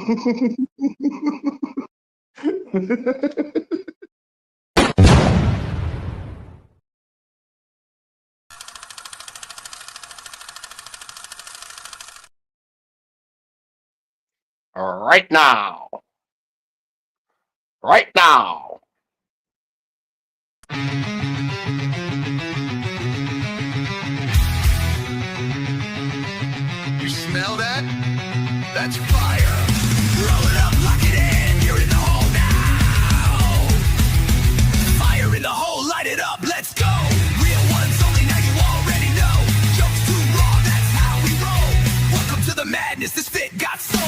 Right now. Right now. You smell that? That's fire. Roll it up, lock it in. You're in the hole now. Fire in the hole, light it up, let's go. Real ones only, now you already know. Jokes too raw, that's how we roll. Welcome to the madness, this fit got soul.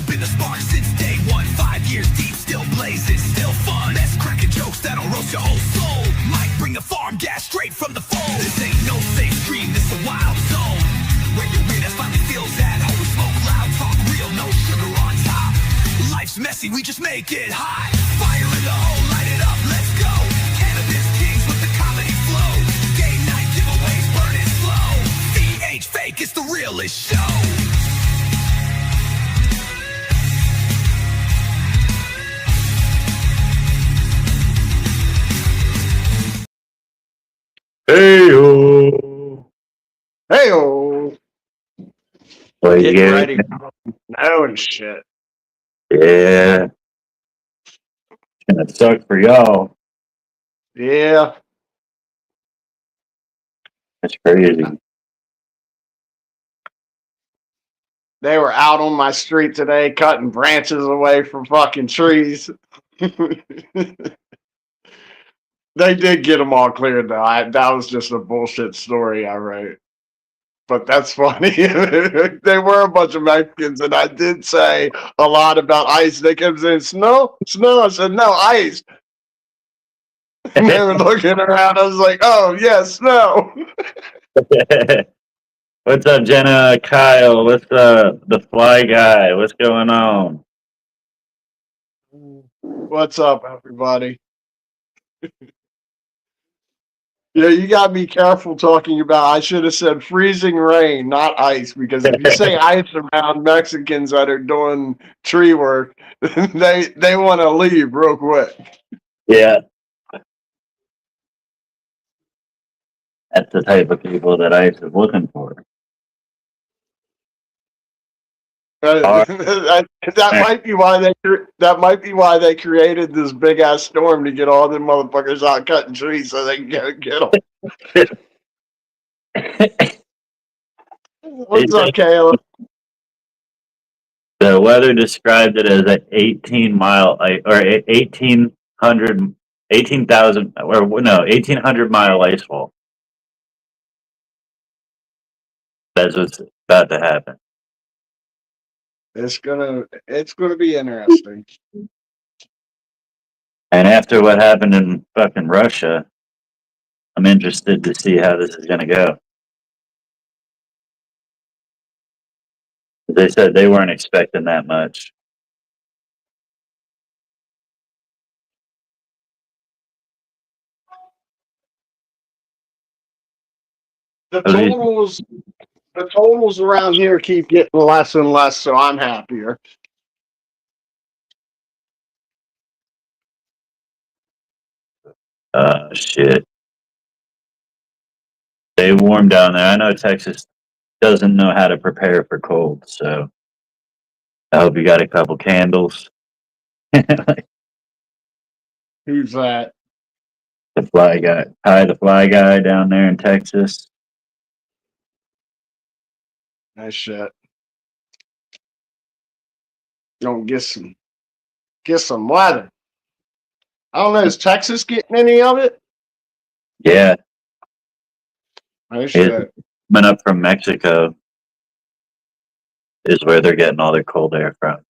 Been the spark since day one. 5 years deep, still blazing, still fun. Best cracking jokes that'll roast your whole soul. Might bring the farm gas straight from the fold. This ain't no safe stream, this a wild zone. Where your weirdness finally feels at home. We smoke loud, talk real, no sugar on top. Life's messy, we just make it hot. Fire in the hole, light it up, let's go. Cannabis kings with the comedy flow. Game night giveaways, burn it slow. VH fake, it's the realest show. Hey-o. Hey-o. What you Getting ready. getting? No and shit. Yeah. Gonna suck for y'all. Yeah. That's crazy. They were out on my street today cutting branches away from fucking trees. They did get them all cleared, though. That was just a bullshit story I wrote. But that's funny. They were a bunch of Mexicans, and I did say a lot about ice. They kept saying, snow? Snow? I said, no, ice. And they were looking around. I was like, oh, yeah, snow. What's up, Jenna? Kyle? What's the fly guy? What's going on? What's up, everybody? Yeah, you got to be careful talking about. I should have said freezing rain, not ice, because if you say ice around Mexicans that are doing tree work, they want to leave real quick. Yeah. That's the type of people that ICE is looking for. That might be why they created this big ass storm to get all them motherfuckers out cutting trees so they can get them. What's up, Kayla? The weather described it as an 18-mile or 1800 mile ice fall. That's what's about to happen. It's gonna be interesting. And after what happened in fucking Russia, I'm interested to see how this is gonna go. They said they weren't expecting that much. The totals around here keep getting less and less, so I'm happier. Shit. They warm down there. I know Texas doesn't know how to prepare for cold, so I hope you got a couple candles. Who's that? The fly guy. Hi, the fly guy down there in Texas. Nice shit. Don't get some weather. I don't know. Is Texas getting any of it? Yeah. Nice shit. Coming up from Mexico is where they're getting all their cold air from.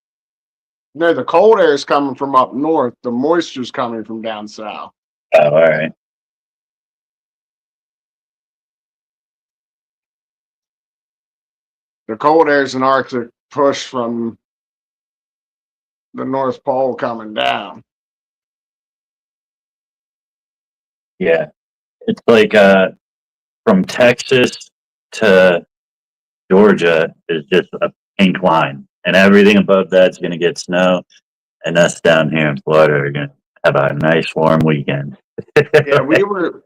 No, the cold air is coming from up north. The moisture's coming from down south. Oh, all right. The cold air is an Arctic push from the North Pole coming down. Yeah. It's like from Texas to Georgia is just a pink line. And everything above that's gonna get snow. And us down here in Florida are gonna have a nice warm weekend. Yeah, we were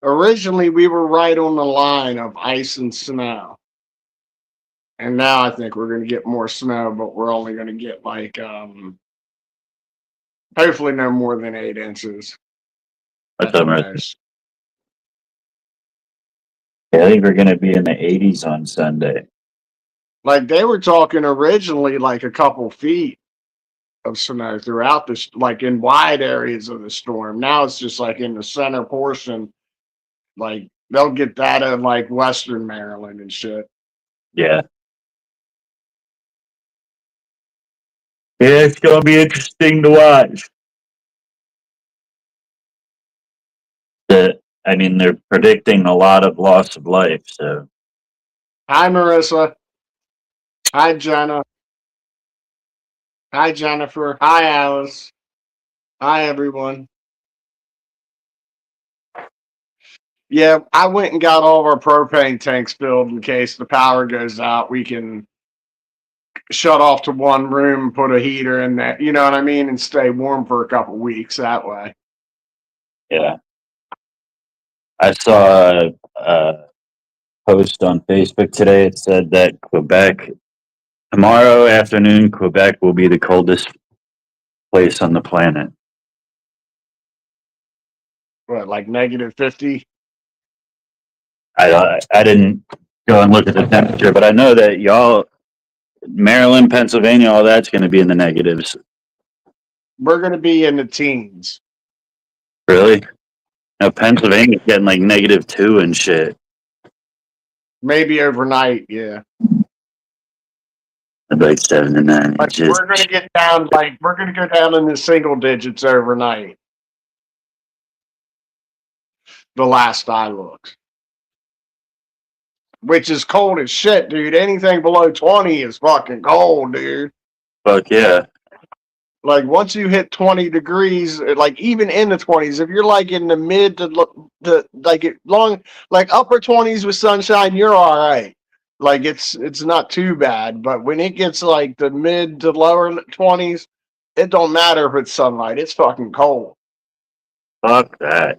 originally we were right on the line of ice and snow. And now I think we're gonna get more snow, but we're only gonna get like hopefully no more than 8 inches What's at up, the Marissa? most. Yeah, I think we're gonna be in the 80s on Sunday. Like they were talking originally like a couple feet of snow throughout this, like in wide areas of the storm. Now it's just like in the center portion. Like they'll get that in like Western Maryland and shit. Yeah. Yeah, it's gonna be interesting to watch. I mean, they're predicting a lot of loss of life, so Hi, Marissa. Hi, Jenna. Hi, Jennifer. Hi, Alice. Hi, everyone. Yeah, I went and got all of our propane tanks filled in case the power goes out. We can shut off to one room, put a heater in there, you know what I mean, and stay warm for a couple weeks that way. yeah. I saw a post on Facebook today. It said that Quebec tomorrow afternoon, Quebec will be the coldest place on the planet. What, like -50? I didn't go and look at the temperature, but I know that y'all, Maryland, Pennsylvania, all that's going to be in the negatives. We're going to be in the teens. Really? Now Pennsylvania's getting like -2 and shit. Maybe overnight, yeah. Like 7 to 9 Like inches. we're going to get down, like we're going to go down in the single digits overnight. The last I looked. Which is cold as shit, dude. Anything below 20 is fucking cold, dude. Fuck yeah. Like once you hit 20 degrees, like even in the 20s, if you're like in the mid to like upper 20s with sunshine, you're all right. Like it's not too bad. But when it gets like the mid to lower 20s, it don't matter if it's sunlight. It's fucking cold. Fuck that.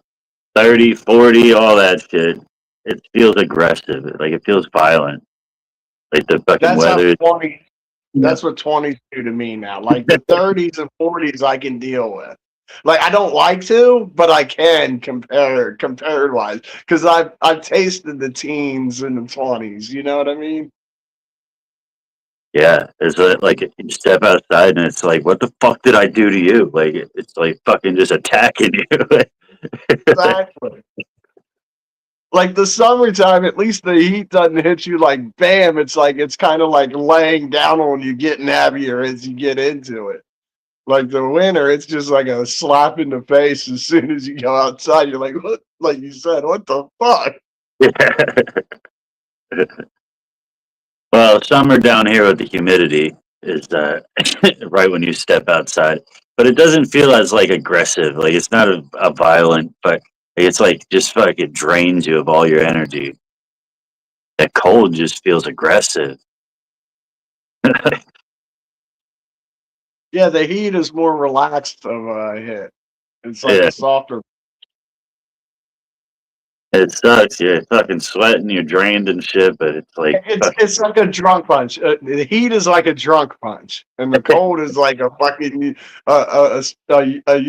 30, 40, all that shit. It feels aggressive. Like it feels violent. Like the fucking That's weather. how 20. That's what 20s do to me now. Like the 30s and 40s, I can deal with. Like I don't like to, but I can compared wise, because I've tasted the teens and the 20s. You know what I mean? Yeah, it's like you step outside and it's like, what the fuck did I do to you? Like it's like fucking just attacking you. Exactly. Like the summertime, at least the heat doesn't hit you like bam. It's like it's kind of like laying down on you, getting heavier as you get into it. Like the winter, it's just like a slap in the face as soon as you go outside. You're like, what? Like you said, what the fuck? Well, summer down here with the humidity is right when you step outside, but it doesn't feel as like aggressive. Like it's not a violent, but it's like just fucking drains you of all your energy. That cold just feels aggressive. Yeah, the heat is more relaxed of a hit. It's like Yeah. a softer. It sucks. You're fucking sweating. You're drained and shit, but it's like It's like a drunk punch. The heat is like a drunk punch, and the cold is like a fucking a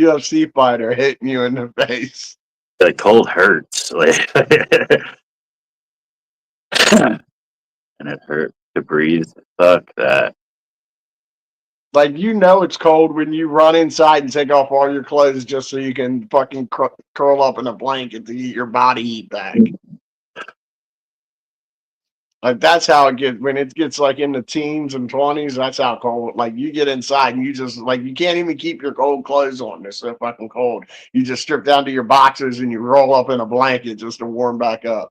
UFC fighter hitting you in the face. the cold hurts. Like, and it hurts to breathe. Fuck that. Like you know it's cold when you run inside and take off all your clothes just so you can fucking curl up in a blanket to get your body heat back. Like that's how it gets when it gets like in the teens and 20s. That's how cold. Like you get inside and you just like you can't even keep your cold clothes on. They're so fucking cold. You just strip down to your boxers and you roll up in a blanket just to warm back up.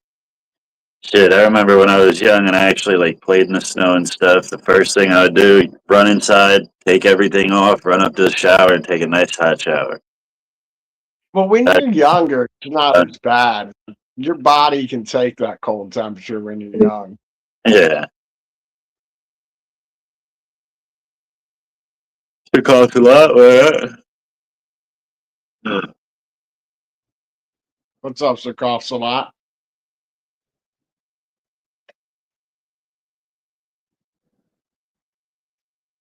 Shit, I remember when I was young and I actually like played in the snow and stuff. The first thing I would do, run inside, take everything off, run up to the shower, and take a nice hot shower. Well, when you're younger, it's not as bad. Your body can take that cold temperature when you're young. Yeah. It costs a lot, right? What's up, Sir Coughs a lot?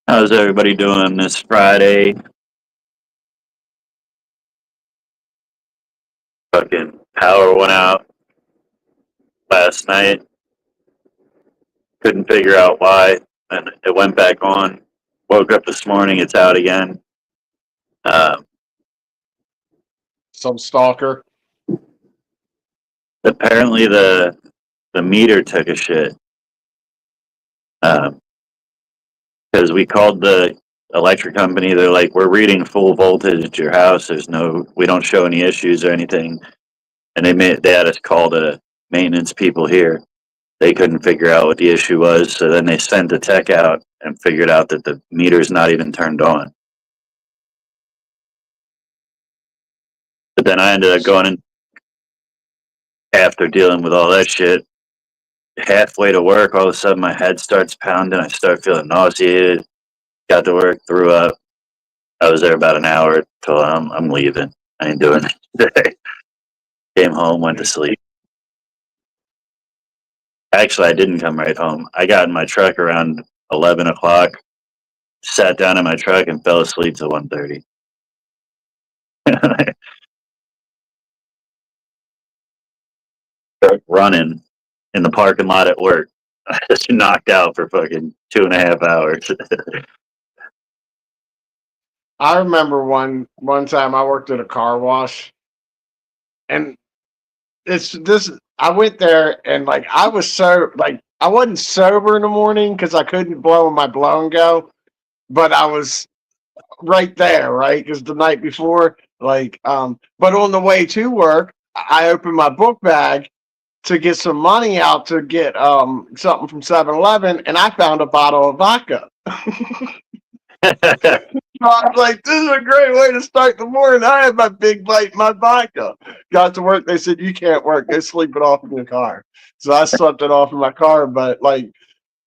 How's everybody doing this Friday? Fucking power went out last night. Couldn't figure out why, and it went back on. Woke up this morning, it's out again. Some stalker. Apparently, the meter took a shit. Because we called the electric company, they're like, "We're reading full voltage at your house. We don't show any issues or anything." And they had us call the maintenance people here. They couldn't figure out what the issue was, so then they sent the tech out and figured out that the meter's not even turned on. But then I ended up going in after dealing with all that shit. Halfway to work, all of a sudden my head starts pounding. I start feeling nauseated. Got to work, threw up. I was there about an hour till I'm leaving. I ain't doing it today. Came home, went to sleep. Actually, I didn't come right home. I got in my truck around 11 o'clock, sat down in my truck, and fell asleep till 1:30. Running in the parking lot at work. I just knocked out for fucking 2.5 hours. I remember one time I worked at a car wash, and I went there and like I was so like I wasn't sober in the morning because I couldn't blow my blow and go, but I was right there, right? Because the night before, but on the way to work, I opened my book bag to get some money out to get something from 7-Eleven, and I found a bottle of vodka. I was like, this is a great way to start the morning. I had my big bite, my vodka. Got to work. They said, you can't work. Go sleep it off in your car. So I slept it off in my car. But like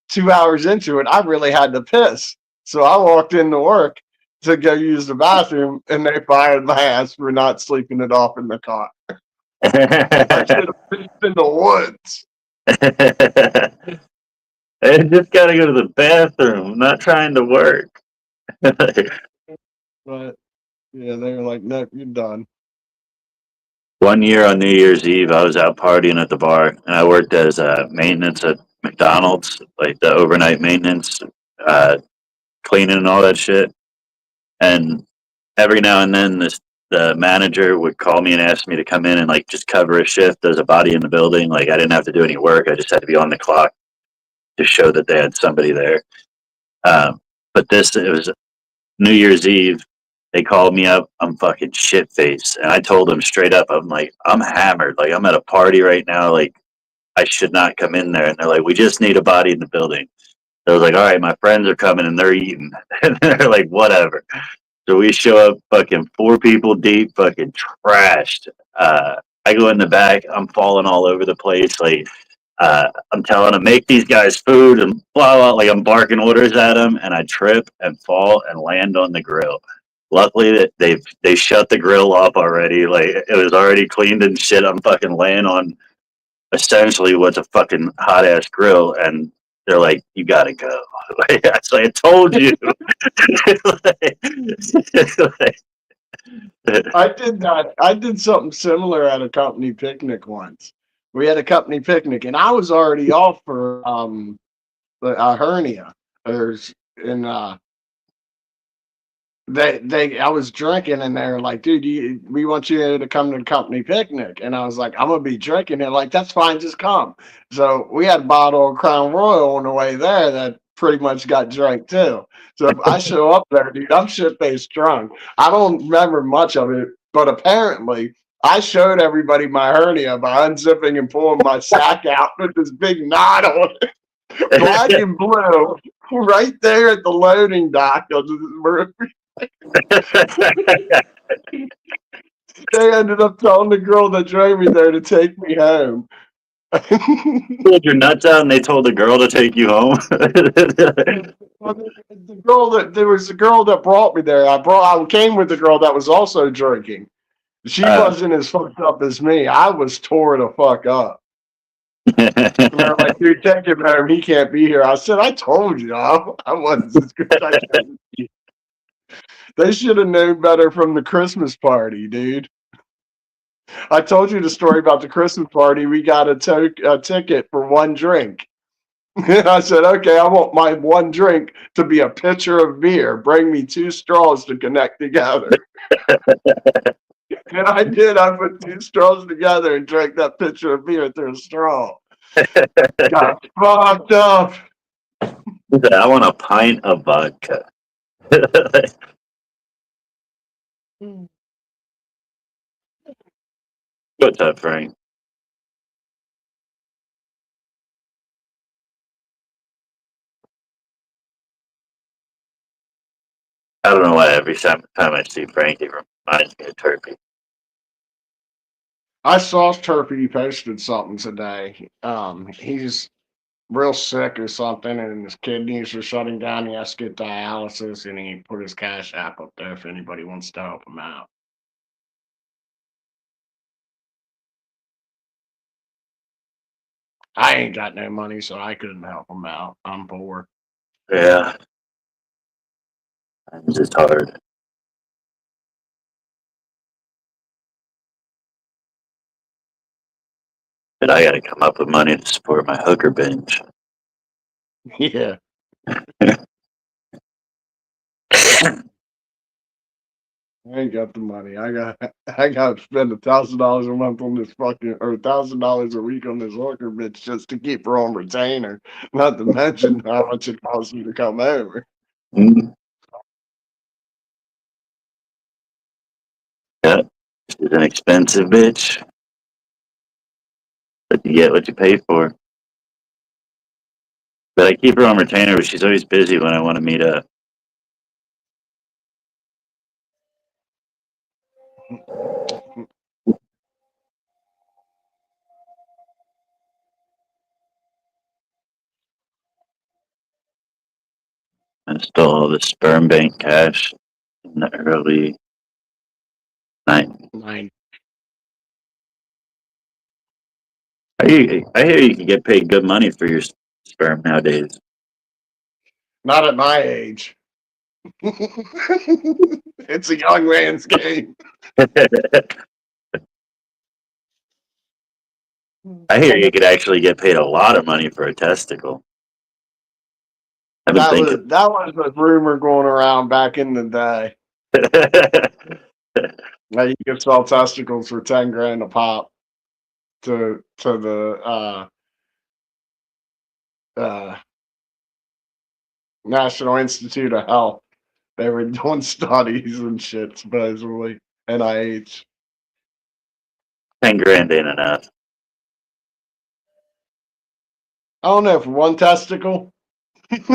2 hours into it, I really had to piss. So I walked into work to go use the bathroom, and they fired my ass for not sleeping it off in the car. I should have pissed in the woods. I just got to go to the bathroom. I'm not trying to work. But yeah, they were like, nope, you're done. One year on New Year's Eve, I was out partying at the bar, and I worked as maintenance at McDonald's, like the overnight maintenance, cleaning and all that shit. And every now and then, the manager would call me and ask me to come in and like just cover a shift. There's a body in the building. Like I didn't have to do any work. I just had to be on the clock to show that they had somebody there. But it was New Year's Eve. They called me up. I'm fucking shit faced. And I told them straight up, I'm like, I'm hammered. Like, I'm at a party right now. Like, I should not come in there. And they're like, we just need a body in the building. So I was like, all right, my friends are coming and they're eating. And they're like, whatever. So we show up fucking 4 people deep, fucking trashed. I go in the back. I'm falling all over the place. Like, I'm telling them, make these guys food and blah, blah, like I'm barking orders at them. And I trip and fall and land on the grill. Luckily that they shut the grill off already. Like it was already cleaned and shit. I'm fucking laying on essentially what's a fucking hot ass grill, and they're like, "You gotta go." Like, I told you. I did that. I did something similar at a company picnic once. We had a company picnic, and I was already off for a hernia. I was drinking, and they're like, dude, we want you to come to the company picnic. And I was like, I'm gonna be drinking. They're like, that's fine, just come. So we had a bottle of Crown Royal on the way there that pretty much got drank too. So if I show up there, dude, I'm shit-faced drunk. I don't remember much of it, but apparently I showed everybody my hernia by unzipping and pulling my sack out with this big knot on it. Black and blue, right there at the loading dock of the They I ended up telling the girl that drove me there to take me home. Pulled your nuts out and they told the girl to take you home. Well, the girl that there was a girl that brought me there. I came with the girl that was also drinking. She wasn't as fucked up as me. I was tore the fuck up. And they're like, dude, take him home. He can't be here. I said, I told you, I wasn't as good as I could be. They should have known better from the Christmas party, dude. I told you the story about the Christmas party. We got a ticket for one drink. And I said, okay, I want my one drink to be a pitcher of beer. Bring me 2 straws to connect together. And I did. I put 2 straws together and drank that pitcher of beer through a straw. Got fucked up. I want a pint of vodka. What's up, Frank? I don't know why every time I see Frank, it reminds me of Turkey. I saw Turpy posted something today. He's real sick or something, and his kidneys are shutting down. He has to get dialysis, and he put his Cash App up there if anybody wants to help him out. I ain't got no money, so I couldn't help him out. I'm poor. Yeah. It's just hard. But I gotta come up with money to support my hooker binge. Yeah. I ain't got the money. I got to spend $1,000 a month on this fucking, or $1,000 a week on this hooker bitch just to keep her on retainer. Not to mention how much it costs me to come over. Mm. Yeah, she's an expensive bitch. But you get what you pay for. But I keep her on retainer, but she's always busy when I want to meet up. I stole all the sperm bank cash in the early 90s. Mine. I hear you can get paid good money for your sperm nowadays. Not at my age. It's a young man's game. I hear you could actually get paid a lot of money for a testicle. I've been thinking. That was a rumor going around back in the day. Now you can sell testicles for 10 grand a pop to the National Institute of Health. They were doing studies and shit, supposedly. NIH. 10 grand ain't enough. I don't know, for one testicle. 10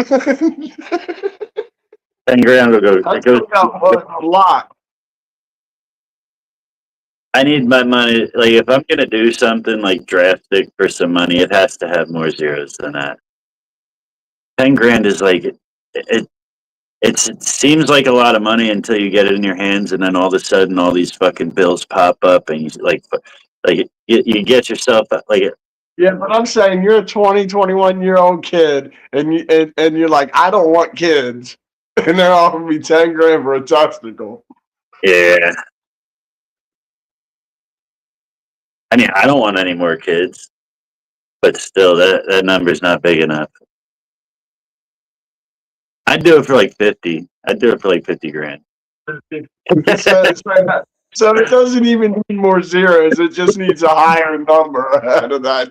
grand will go. I It goes. got a lot. I need my money. Like, if I'm gonna do something like drastic for some money, it has to have more zeros than that. 10 grand is like it seems like a lot of money until you get it in your hands, and then all of a sudden, all these fucking bills pop up, and you you get yourself like. Yeah, but I'm saying you're a 20, 21-year-old kid, and you're like, I don't want kids, and they're offering me 10 grand for a testicle. Yeah. I mean, I don't want any more kids, but still, that number's not big enough. I'd do it for like 50. I'd do it for like 50 grand. So it doesn't even need more zeros. It just needs a higher number ahead of that.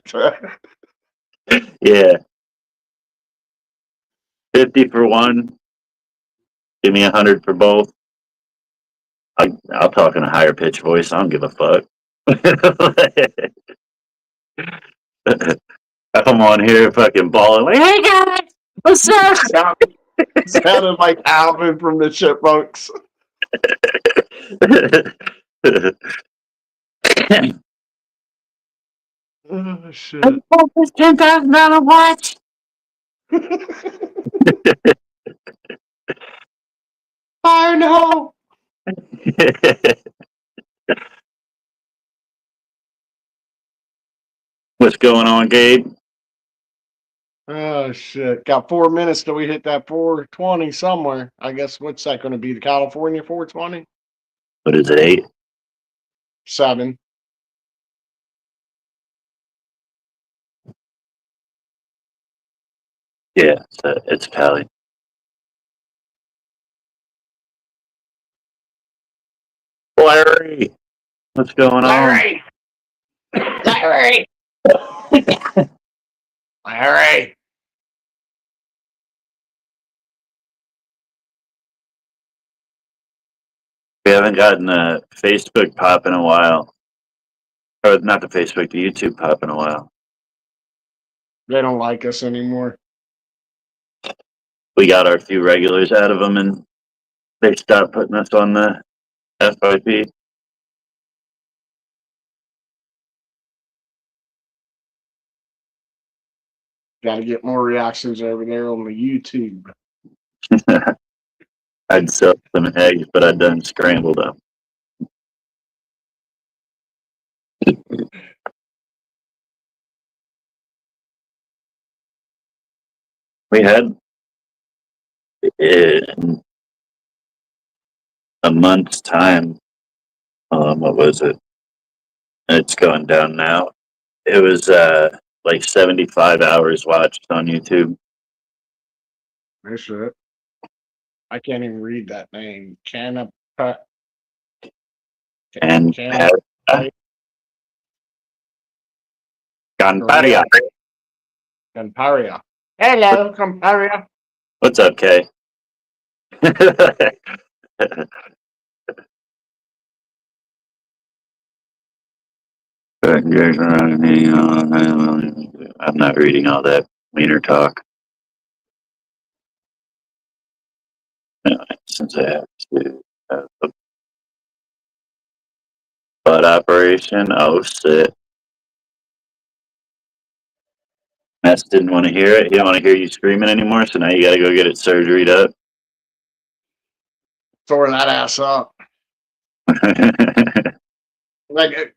Yeah. 50 for one. Give me 100 for both. I'll talk in a higher pitch voice. I don't give a fuck. I'm on here fucking balling like, hey guys, what's up? Sounded like Alvin from the Chipmunks. Oh shit. This $10,000 watch. Fire in the hole. What's going on, Gabe? Oh shit. Got 4 minutes till we hit that 420 somewhere. I guess what's that gonna be? The California 420? What is it, 8? 7. Yeah, it's Cali. Larry, what's going Larry! Larry! Larry! We haven't gotten a Facebook pop in a while. Or not the Facebook, the YouTube pop in a while. They don't like us anymore. We got our few regulars out of them, and they stopped putting us on the FYP. Gotta get more reactions over there on the YouTube. I'd sell some eggs, but I done scrambled them. We had in a month's time. What was it? It's going down now. It was like 75 hours watched on YouTube. No shit. I can't even read that name. And Camparia. Camparia. Hello, Camparia. What's up, Kay? I'm not reading all that wiener talk. Since I have to have a butt operation, oh shit. Matt didn't want to hear it. He didn't want to hear you screaming anymore, so now you gotta go get it surgeryed up. Tore that ass up. Like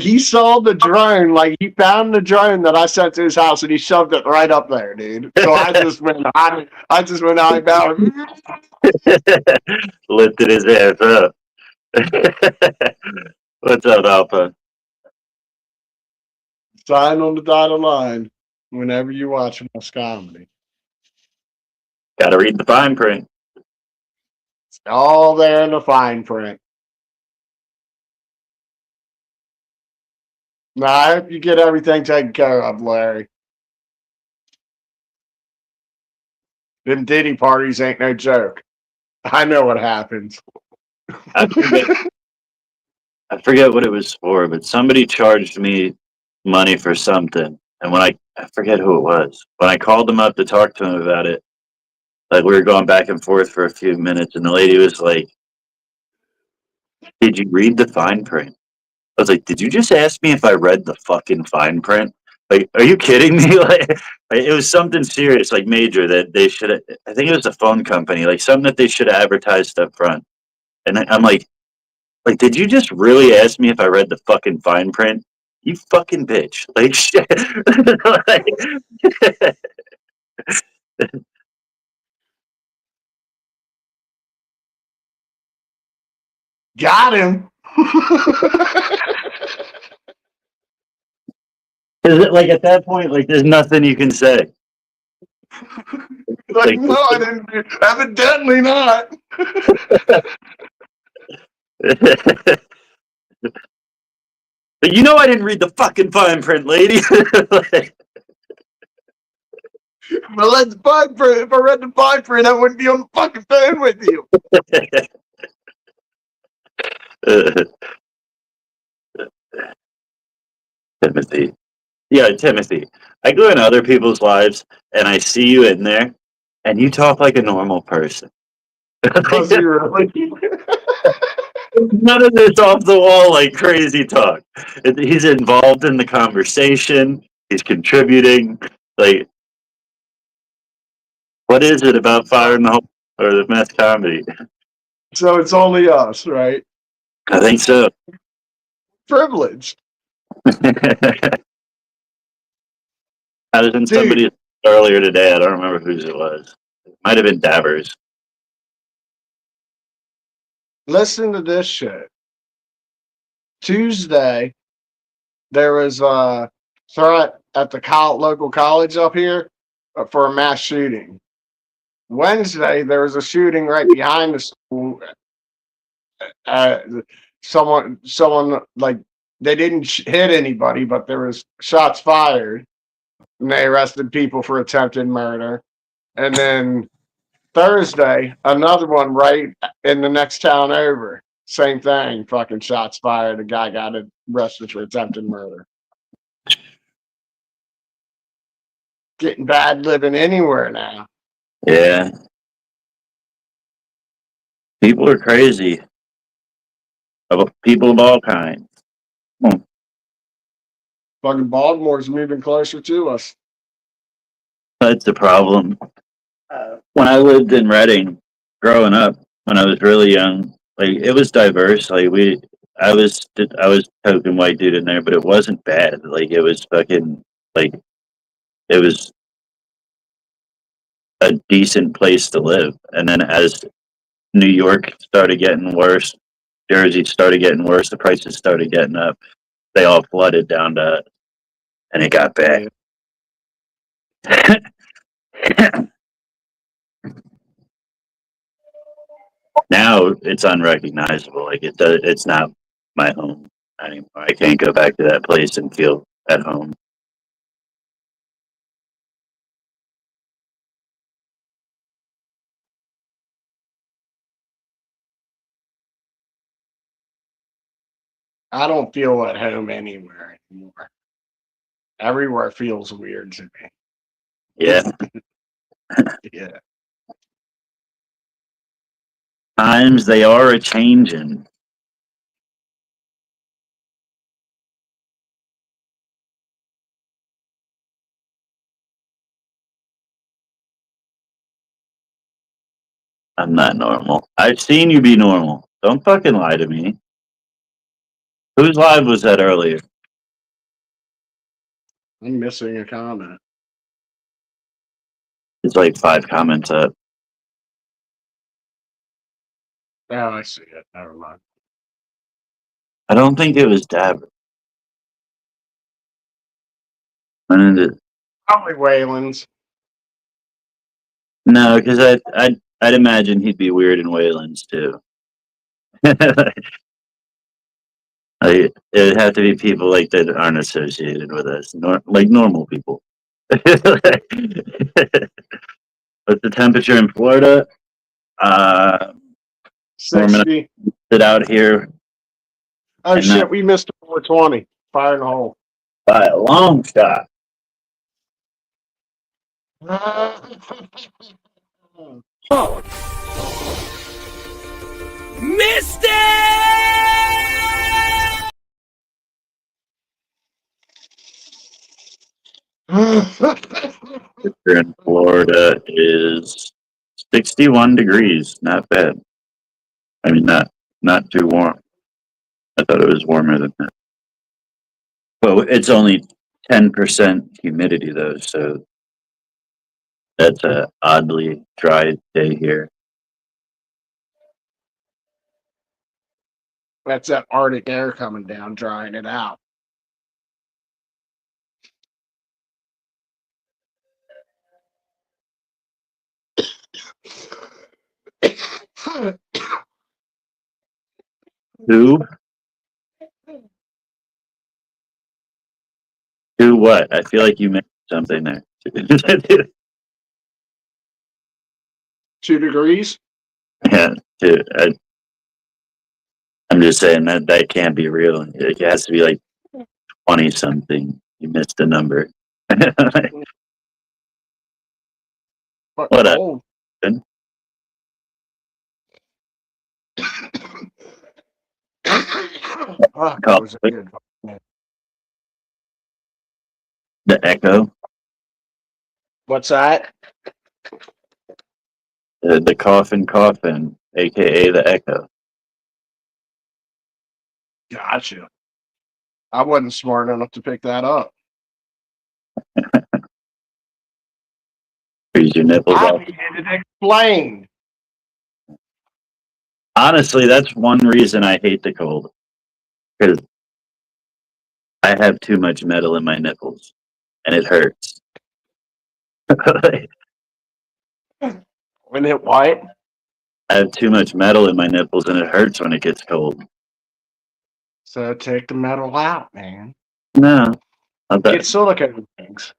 he saw the drone, like he found the drone that I sent to his house and he shoved it right up there, dude. So I just went out about lifted his ass up. What's up, Alpha? Sign on the dotted line whenever you watch Mouse Comedy. Gotta read the fine print. It's all there in the fine print. Now, I hope you get everything taken care of, Larry. Them Diddy parties ain't no joke. I know what happens. I forget what it was for, but somebody charged me money for something. And when I forget who it was, when I called them up to talk to him about it, like we were going back and forth for a few minutes, and the lady was like, "Did you read the fine print?" I was like, "Did you just ask me if I read the fucking fine print? Like, are you kidding me?" Like, it was something serious, like major, that they should. I think it was a phone company, like something that they should have advertised up front. And I'm like, did you just really ask me if I read the fucking fine print? You fucking bitch! Like, shit. Got him. Is it like at that point, like there's nothing you can say? Like, no, I didn't. Evidently not. But you know I didn't read the fucking fine print, lady. Well, that's fine print. If I read the fine print, I wouldn't be on the fucking phone with you. Timothy. Yeah, Timothy. I go in other people's lives and I see you in there and you talk like a normal person. Was he really? None of this off the wall like crazy talk. He's involved in the conversation. He's contributing. Like, what is it about Fire in the Hole or the meth comedy? So it's only us, right? I think so. Privileged. I was in Dude. somebody earlier today. I don't remember whose it was. It might have been Dabbers. Listen to this shit. Tuesday, there was a threat at the local college up here for a mass shooting. Wednesday, there was a shooting right behind the school. Someone like they didn't hit anybody, but there was shots fired, and they arrested people for attempted murder. And then Thursday, another one right in the next town over. Same thing, fucking shots fired. A guy got arrested for attempted murder. Getting bad living anywhere now. Yeah. People are crazy. People of all kinds. Fucking Baltimore's moving closer to us. That's the problem. When I lived in Reading, growing up, when I was really young, like it was diverse. Like I was token white dude in there, but it wasn't bad. Like it was fucking like it was a decent place to live. And then as New York started getting worse, Jersey started getting worse, the prices started getting up. They all flooded down to, and it got bad. Now it's unrecognizable. Like it's not my home anymore. I can't go back to that place and feel at home. I don't feel at home anywhere anymore. Everywhere feels weird to me. Yeah. Yeah. Times they are a changing. I'm not normal. I've seen you be normal. Don't fucking lie to me. Whose live was that earlier? I'm missing a comment. It's like 5 comments up. Oh, I see it. Never mind. I don't think it was Dab. When did it? Probably Wayland's. No, because I'd imagine he'd be weird in Wayland's too. Like, it'd have to be people like that aren't associated with us, like normal people. What's the temperature in Florida? Warming up 60. it out here Oh And shit, that- we missed 420. Fire in the hole. by a long shot. Missed it! Here in Florida is 61 degrees. Not bad. I mean, not too warm. I thought it was warmer than that. But it's only 10% humidity though, so that's a oddly dry day here. That's that Arctic air coming down, drying it out. Who? Who what? I feel like you missed something there. 2 degrees? Yeah, dude, I'm just saying that can't be real. It has to be like 20 something. You missed a number. But What up? cold. Good. Fuck, that was a good one. The Echo, What's that? the coffin, aka the Echo. Gotcha. I wasn't smart enough to pick that up. Freeze your nipples I off. needed it explained. Honestly, that's one reason I hate the cold. Because I have too much metal in my nipples, and it hurts. When it what? I have too much metal in my nipples, and it hurts when it gets cold. So take the metal out, man. No, not Get that. silicone things.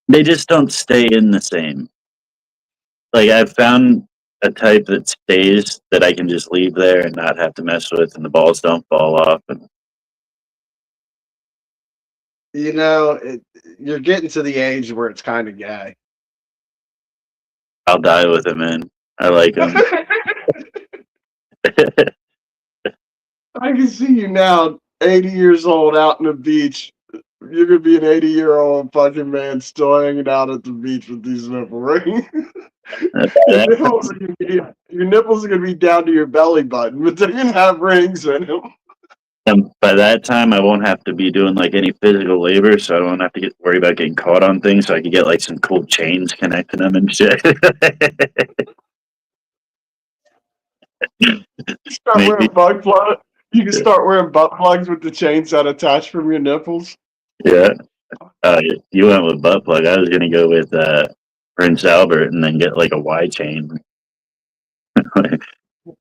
They just don't stay in the same. Like I've found a type that stays that I can just leave there and not have to mess with, and the balls don't fall off. And You know, you're getting to the age where it's kind of gay. I'll die with it, man. I like them. I can see you now, 80 years old, out in the beach. You're gonna be an 80-year-old fucking man still hanging out at the beach with these nipple rings. Your nipples are gonna be down to your belly button, but they're gonna have rings in them. And by that time, I won't have to be doing like any physical labor, so I don't have to worry about getting caught on things. So I can get like some cool chains connecting them and shit. Start wearing butt plug. You can start wearing butt plugs with the chains that attach from your nipples. Yeah. You went with butt plug. I was gonna go with Prince Albert and then get like a Y chain.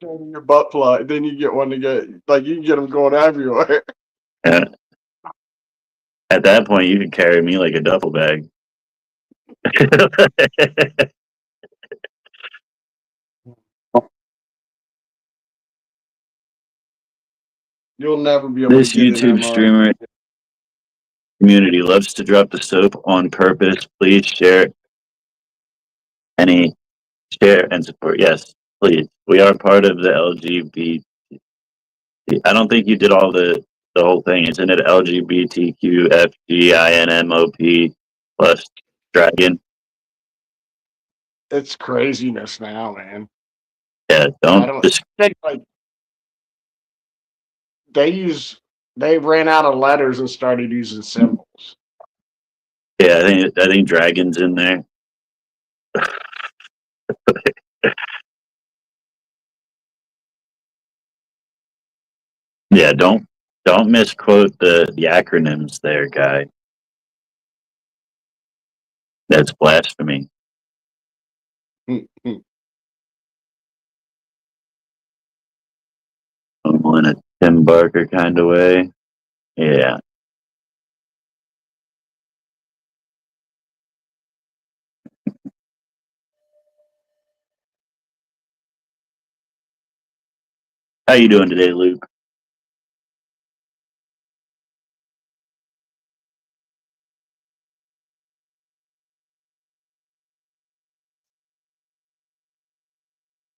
Your butt plug, then you get one to get like you can get them going everywhere. Yeah. At that point, you could carry me like a duffel bag. You'll never be able This to get an YouTube MRI. streamer community loves to drop the soap on purpose. Please share and support. Yes, please. We are part of the LGBT. I don't think you did all the whole thing. Isn't it LGBTQFGINMOP plus dragon? It's craziness now, man. Yeah, don't just they ran out of letters and started using symbols. yeah, I think dragon's in there. Yeah, don't misquote the acronyms there, guy. That's blasphemy. In a Tim Barker kind of way. Yeah. How you doing today, Luke?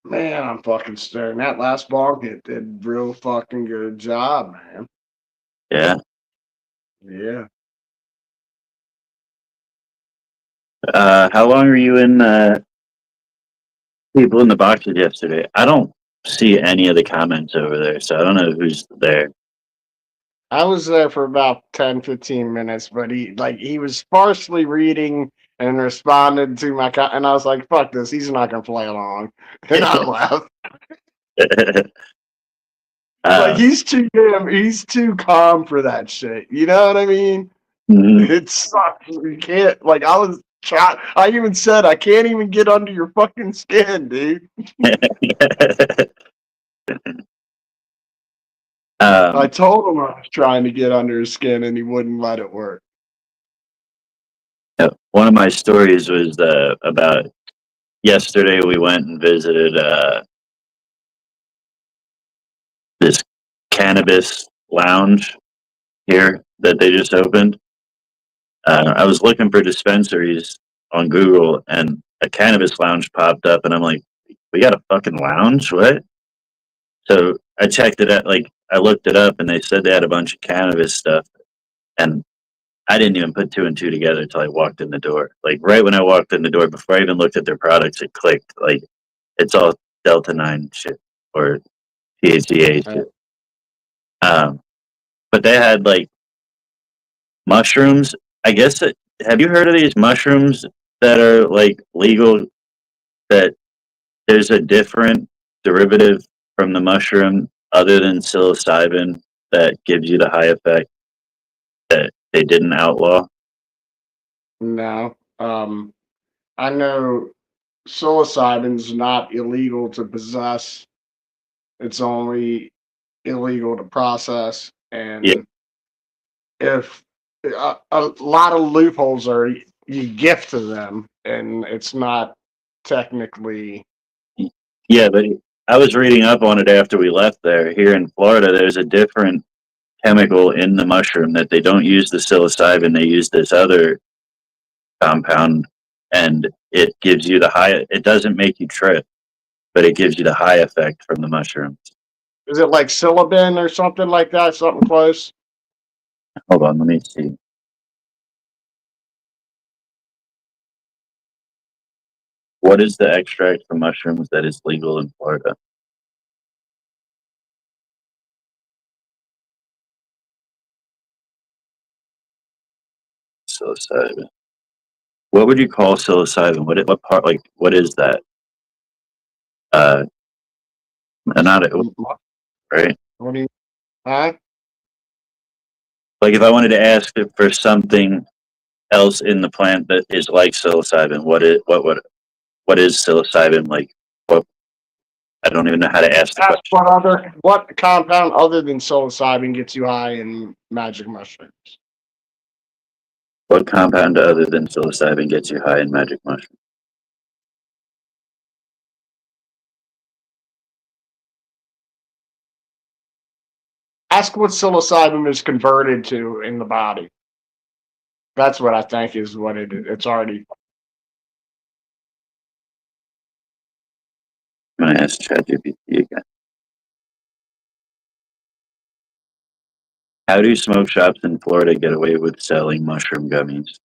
Man, I'm fucking staring. That last ball hit did real fucking good job, man. Yeah. Yeah. How long were you in people in the boxes yesterday? I don't see any of the comments over there, so I don't know who's there. I was there for about 10, 15 minutes, but he was sparsely reading and responded to my and I was like, fuck this, he's not gonna play along. And I left. Like he's too calm for that shit. You know what I mean? Mhm. It sucks. You can't like I even said I can't even get under your fucking skin, dude. I told him I was trying to get under his skin and he wouldn't let it work. One of my stories was about yesterday. We went and visited this cannabis lounge here that they just opened. I was looking for dispensaries on Google, and a cannabis lounge popped up, and I'm like, "We got a fucking lounge? What?" So I checked it out, like I looked it up, and they said they had a bunch of cannabis stuff, and I didn't even put two and two together until I walked in the door. Like right when I walked in the door, before I even looked at their products, it clicked. Like it's all Delta 9 shit or THCA Right. shit. But they had like mushrooms. I guess have you heard of these mushrooms that are like legal? That there's a different derivative from the mushroom other than psilocybin that gives you the high effect that they didn't outlaw. No. I know psilocybin's not illegal to possess. It's only illegal to process. Yeah, And if a lot of loopholes are you gift to them, and it's not technically. yeah, but I was reading up on it after we left there. Here in Florida, there's a different chemical in the mushroom that they don't use the psilocybin. They use this other compound, and it gives you the high. It doesn't make you trip, but it gives you the high effect from the mushrooms. Is it like Silibin or something like that? Something close? Hold on, let me see. What is the extract from mushrooms that is legal in Florida? Psilocybin. What would you call psilocybin? What part? Like, what is that? Uh, not right. What do you? Huh? Like, if I wanted to ask for something else in the plant that is like psilocybin, what is psilocybin like? What I don't even know how to ask the That's question. what compound other than psilocybin gets you high in magic mushrooms? What compound other than psilocybin gets you high in magic mushroom? Ask what psilocybin is converted to in the body. That's what I think is what it is. It's already. I'm gonna ask ChatGPT again. How do smoke shops in Florida get away with selling mushroom gummies?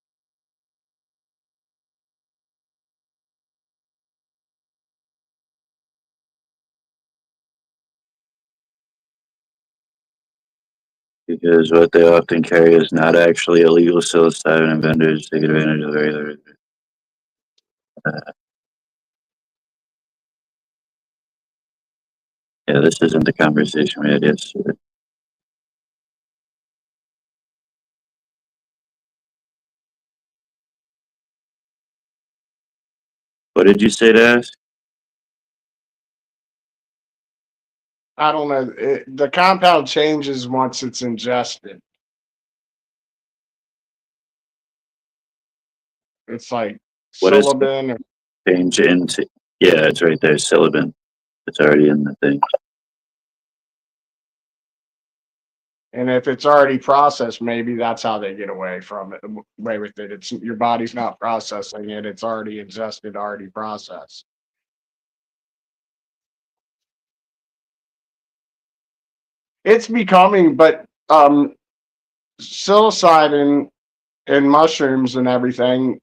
Because what they often carry is not actually illegal psilocybin, and vendors take advantage of the regular. Yeah, this isn't the conversation we had yesterday. What did you say to ask? I don't know. The compound changes once it's ingested. It's like What is Silibin, change into? Yeah, it's right there, Silibin. It's already in the thing. and if it's already processed, maybe that's how they get away from it. Away with it. It's your body's not processing it. It's already ingested, already processed. It's becoming, but psilocybin and mushrooms and everything,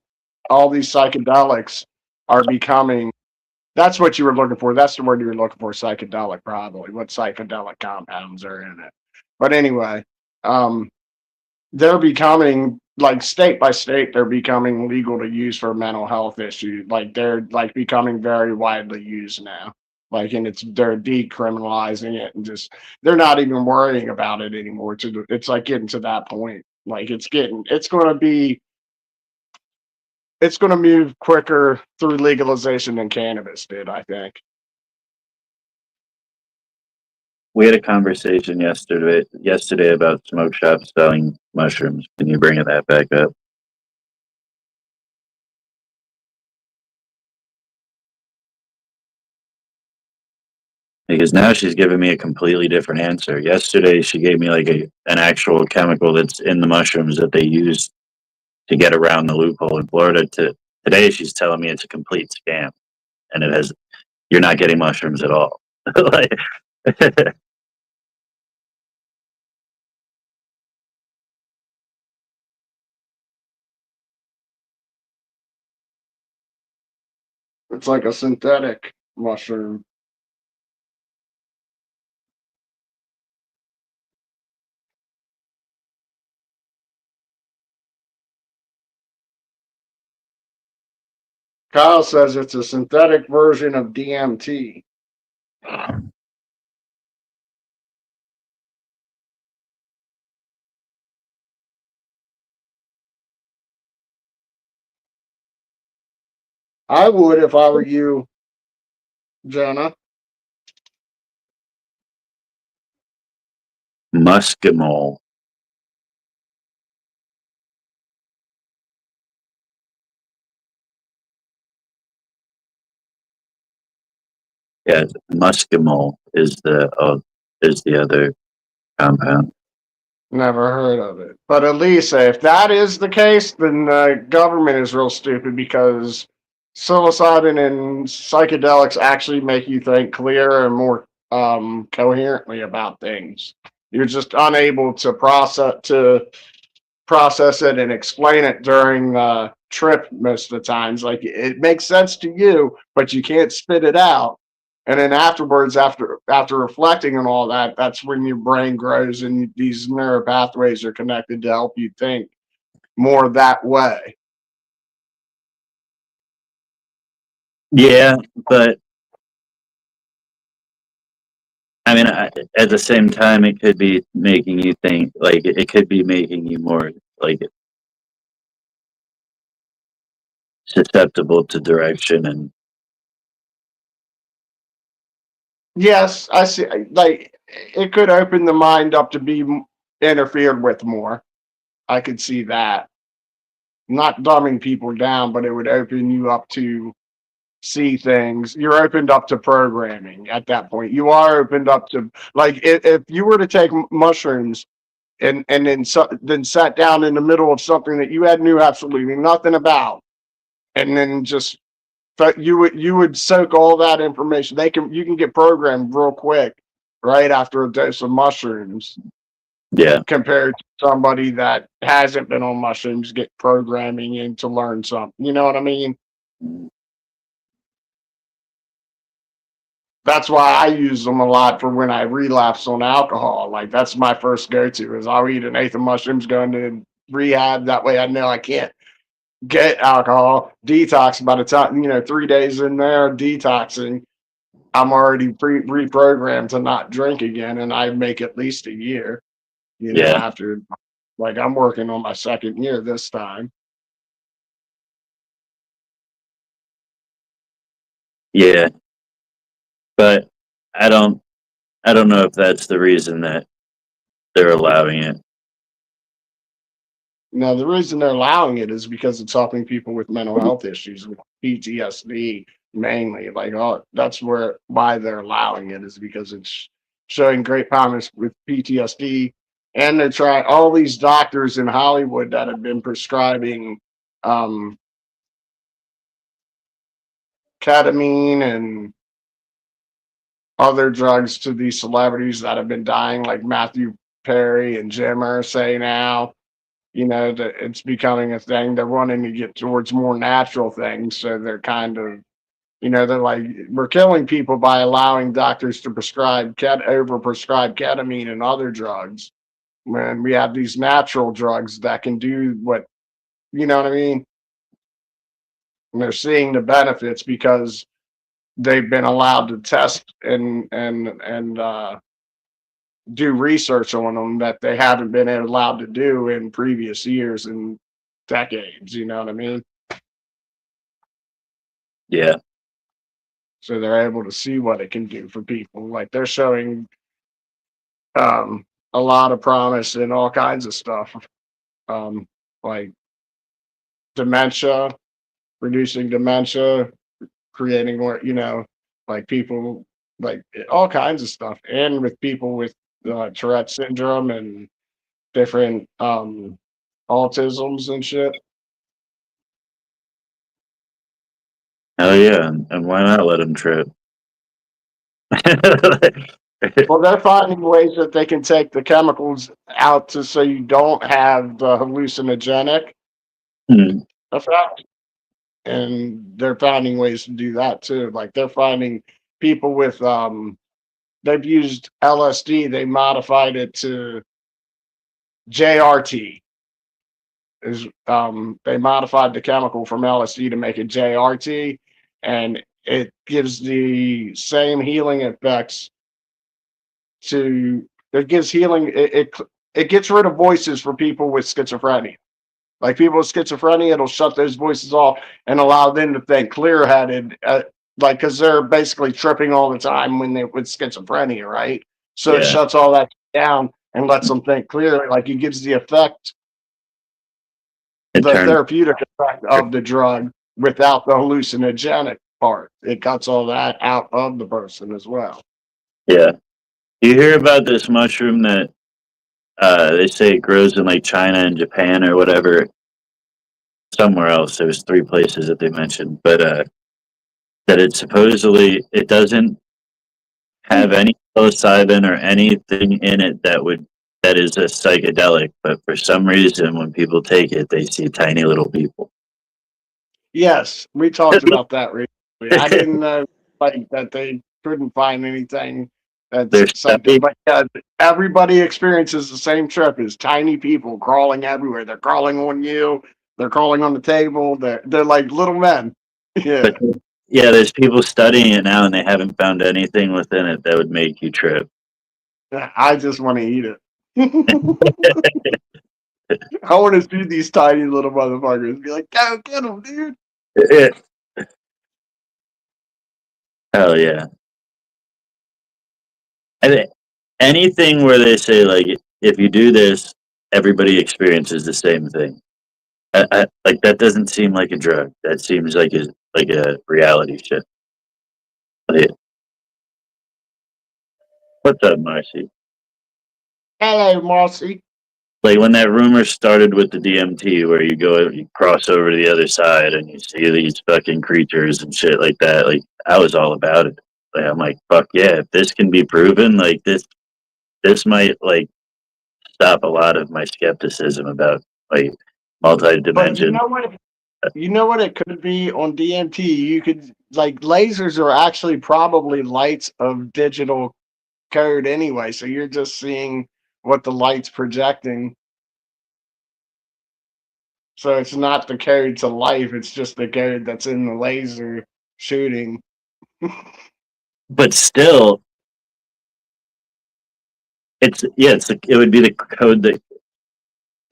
all these psychedelics are becoming. That's what you were looking for. That's the word you were looking for. Psychedelic, probably. What psychedelic compounds are in it? But anyway, they're becoming like state by state. They're becoming legal to use for mental health issues. Like they're like becoming very widely used now. Like, and they're decriminalizing it and just they're not even worrying about it anymore. It's like getting to that point. Like it's going to move quicker through legalization than cannabis did, I think. We had a conversation yesterday about smoke shops selling mushrooms. Can you bring that back up? Because now she's giving me a completely different answer. Yesterday, she gave me like an actual chemical that's in the mushrooms that they use to get around the loophole in Florida. Today, she's telling me it's a complete scam, and you're not getting mushrooms at all. Like, It's like a synthetic mushroom. Kyle says it's a synthetic version of DMT. I would if I were you, Jenna. Muscimol. Yeah, muscimol is the other compound. Never heard of it. But Elisa, if that is the case, then the government is real stupid because psilocybin and psychedelics actually make you think clearer and more coherently about things. You're just unable to process it and explain it during the trip most of the times. Like it makes sense to you, but you can't spit it out. And then afterwards, after reflecting on all that, that's when your brain grows and these neural pathways are connected to help you think more that way. Yeah, but I mean, at the same time, it could be making you think. Like it could be making you more like susceptible to direction and Yes, I see. Like it could open the mind up to be interfered with more. I could see that. Not dumbing people down, but it would open you up to see things. You're opened up to programming at that point. You are opened up to like if you were to take mushrooms and then sat down in the middle of something that you had knew absolutely nothing about, and then just but you would soak all that information. You can get programmed real quick right after a dose of mushrooms yeah, compared to somebody that hasn't been on mushrooms get programming in to learn something. You know what I mean? That's why I use them a lot for when I relapse on alcohol. Like that's my first go-to is I'll eat an eighth of mushrooms going to rehab. That way I know I can't get alcohol. Detox by the time, 3 days in there, detoxing, I'm already reprogrammed to not drink again. And I make at least a year, yeah, after like I'm working on my second year this time. yeah. But I don't, I don't know if that's the reason that they're allowing it. Now, the reason they're allowing it is because it's helping people with mental health issues, with PTSD mainly. Like, oh, that's why they're allowing it is because it's showing great promise with PTSD. And they're trying all these doctors in Hollywood that have been prescribing um, ketamine and other drugs to these celebrities that have been dying, like Matthew Perry and Jim Irsay now. That it's becoming a thing. They're wanting to get towards more natural things. So they're kind of, they're like, we're killing people by allowing doctors to over prescribe ketamine and other drugs when we have these natural drugs that can do what, you know what I mean? And they're seeing the benefits because they've been allowed to test and do research on them that they haven't been allowed to do in previous years and decades. You know what I mean? Yeah, So they're able to see what it can do for people. Like they're showing a lot of promise in all kinds of stuff, like dementia, reducing dementia, creating more, like people, like all kinds of stuff, and with people with Tourette syndrome and different autisms and shit. hell yeah, and why not let them trip? Well, they're finding ways that they can take the chemicals out to so you don't have the hallucinogenic Hmm. effect. and they're finding ways to do that too. Like they're finding people with they've used LSD, they modified it to JRT. Is they modified the chemical from LSD to make it JRT, and it gives the same healing effects to it gives healing it gets rid of voices for people with schizophrenia. Like people with schizophrenia, it'll shut those voices off and allow them to think clear headed, like because they're basically tripping all the time when they with schizophrenia, right? So it Yeah. shuts all that down and lets them think clearly. Like it gives the effect, It the turns. therapeutic effect of the drug without the hallucinogenic part. It cuts all that out of the person as well. Yeah. You hear about this mushroom that they say it grows in like China and Japan or whatever, somewhere else. There was three places that they mentioned, but that it supposedly it doesn't have any psilocybin or anything in it that is a psychedelic, but for some reason when people take it, they see tiny little people. Yes, we talked about that recently. I didn't know like that they couldn't find anything that's There's something, but yeah, everybody experiences the same trip as tiny people crawling everywhere. They're crawling on you, they're crawling on the table, they're like little men. Yeah. but yeah, there's people studying it now, and they haven't found anything within it that would make you trip. I just want to eat it. I want to see these tiny little motherfuckers be like, go get them, dude. Hell yeah! I think anything where they say like if you do this, everybody experiences the same thing. Like that doesn't seem like a drug. That seems like a reality shit. Like, what's up, Marcy? Hello, Marcy. Like when that rumor started with the DMT, where you cross over to the other side and you see these fucking creatures and shit like that. Like I was all about it. Like I'm like, fuck yeah! If this can be proven, like this might like stop a lot of my skepticism about like But you multi-dimension. know what? You know what it could be on DMT? You could like lasers are actually probably lights of digital code anyway, so you're just seeing what the light's projecting. So it's not the code to life, it's just the code that's in the laser shooting. But still, it would be the code that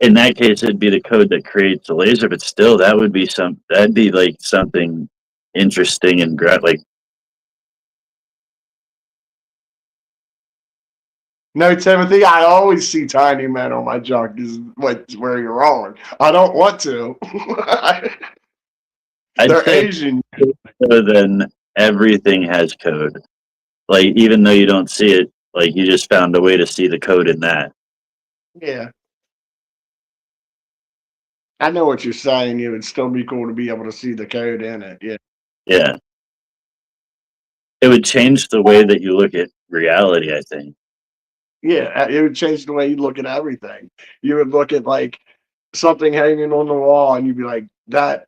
in that case it'd be the code that creates the laser. But still, that'd be like something interesting and like No, Timothy, I always see tiny men on my junk is where you're wrong. I don't want to. I'd They're say Asian. then everything has code. Like even though you don't see it, like you just found a way to see the code in that. Yeah. I know what you're saying. It would still be cool to be able to see the code in it. Yeah. Yeah, it would change the way that you look at reality. I think. Yeah. It would change the way you look at everything. You would look at like something hanging on the wall and you'd be like, that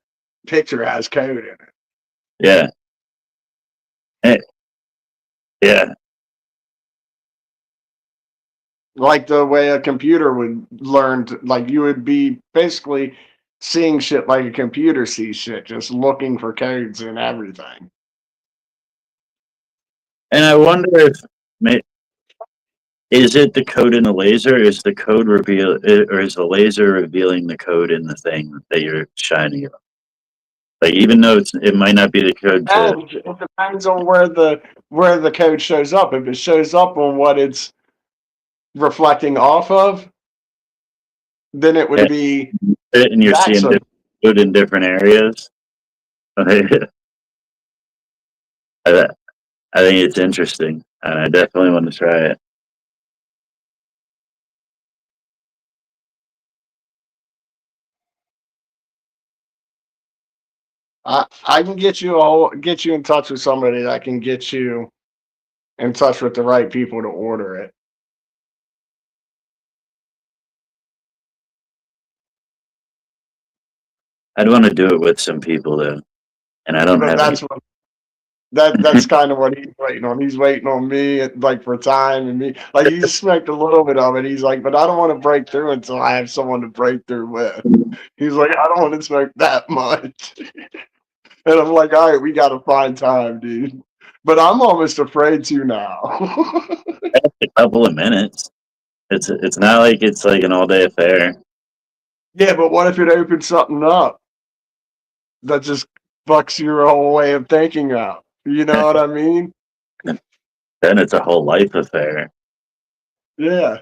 picture has code in it. Yeah. Eh, yeah. Like the way a computer would learn to, like you would be basically seeing shit like a computer sees shit, just looking for codes in everything. And I wonder if is it the code in the laser? Is the code or is the laser revealing the code in the thing that you're shining on? Like even though it might not be the code to And it depends on where the code shows up. If it shows up on what it's reflecting off of, then it would be it, and you're that's seeing a different code in different areas. I, I think it's interesting, and I definitely want to try it. I can get you in touch with somebody that can get you in touch with the right people to order it. I'd want to do it with some people though. and I don't But have any. that's what that's kind of what he's waiting on. He's waiting on me, like for time and me. Like he smoked a little bit of it. He's like, but I don't want to break through until I have someone to break through with. He's like, I don't want to smoke that much. And I'm like, all right, we got to find time, dude. But I'm almost afraid to now. A couple of minutes. It's not like it's like an all day affair. Yeah, but what if it opens something up that just fucks your whole way of thinking out? You know what I mean? Then it's a whole life affair. Yeah.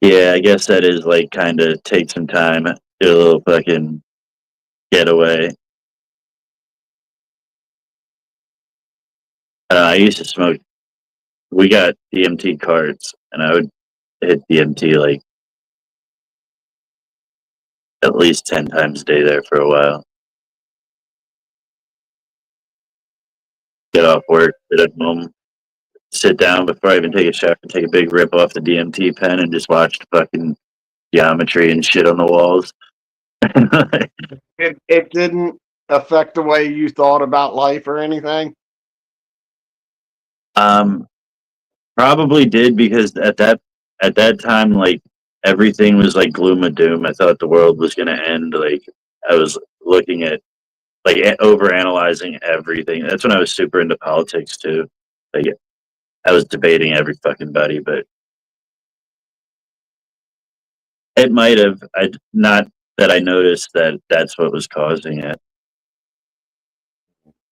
Yeah, I guess that is like kind of take some time, do a little fucking getaway. I used to smoke. We got DMT cards, and I would hit DMT like at least 10 times a day there for a while. Get off work, sit at home, sit down before I even take a shower, take a big rip off the DMT pen, and just watch the fucking geometry and shit on the walls. It didn't affect the way you thought about life or anything. um, Probably did, because at that time, like everything was like gloom and doom. I thought the world was gonna end. Like I was looking at like over analyzing everything. That's when I was super into politics too. Like I was debating every fucking buddy, but it might have. I not that I noticed that that's what was causing it.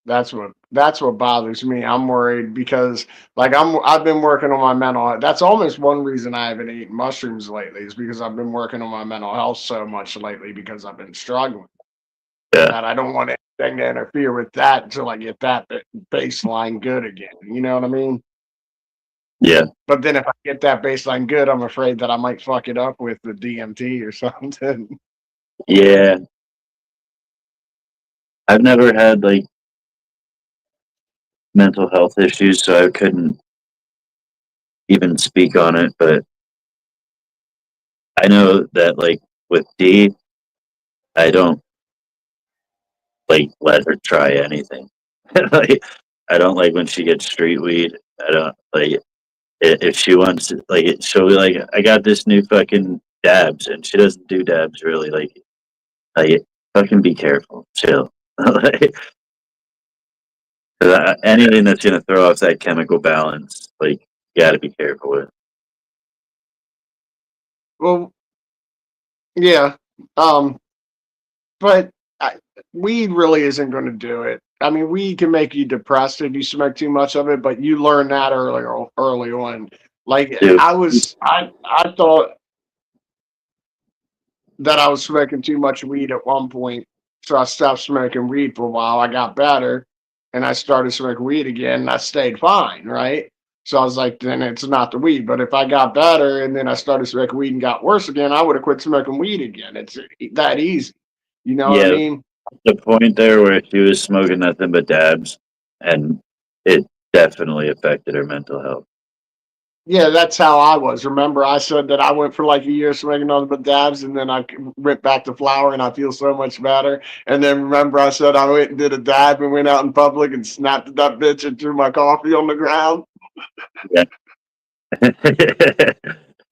That's what bothers me. I'm worried because like I've been working on my mental health. That's almost one reason I haven't eaten mushrooms lately is because I've been working on my mental health so much lately because I've been struggling. Yeah, That I don't want anything to interfere with that until I get that baseline good again. You know what I mean? yeah, But then if I get that baseline good, I'm afraid that I might fuck it up with the DMT or something. yeah. I've never had like mental health issues, so I couldn't even speak on it. But I know that like with D, I don't like let her try anything. Like I don't like when she gets street weed. I don't like if she wants to, like she'll be like, I got this new fucking dabs, and she doesn't do dabs really. Like fucking be careful, chill. Like, 'cause anything that's gonna throw off that chemical balance, like you got to be careful with. Well, yeah. Um, but weed really isn't going to do it. I mean, weed can make you depressed if you smoke too much of it, but you learn that early on. Like Dude, I thought that I was smoking too much weed at one point, so I stopped smoking weed for a while. I got better, and I started smoking weed again, and I stayed fine, right? So I was like, then it's not the weed. But if I got better and then I started smoking weed and got worse again, I would have quit smoking weed again. It's that easy. You know what I yeah, mean? the point there where she was smoking nothing but dabs, and it definitely affected her mental health. Yeah, that's how I was. Remember, I said that I went for like a year smoking nothing but dabs, and then I went back to flower, and I feel so much better. And then remember, I said I went and did a dab and went out in public and snapped that bitch and threw my coffee on the ground. Yeah.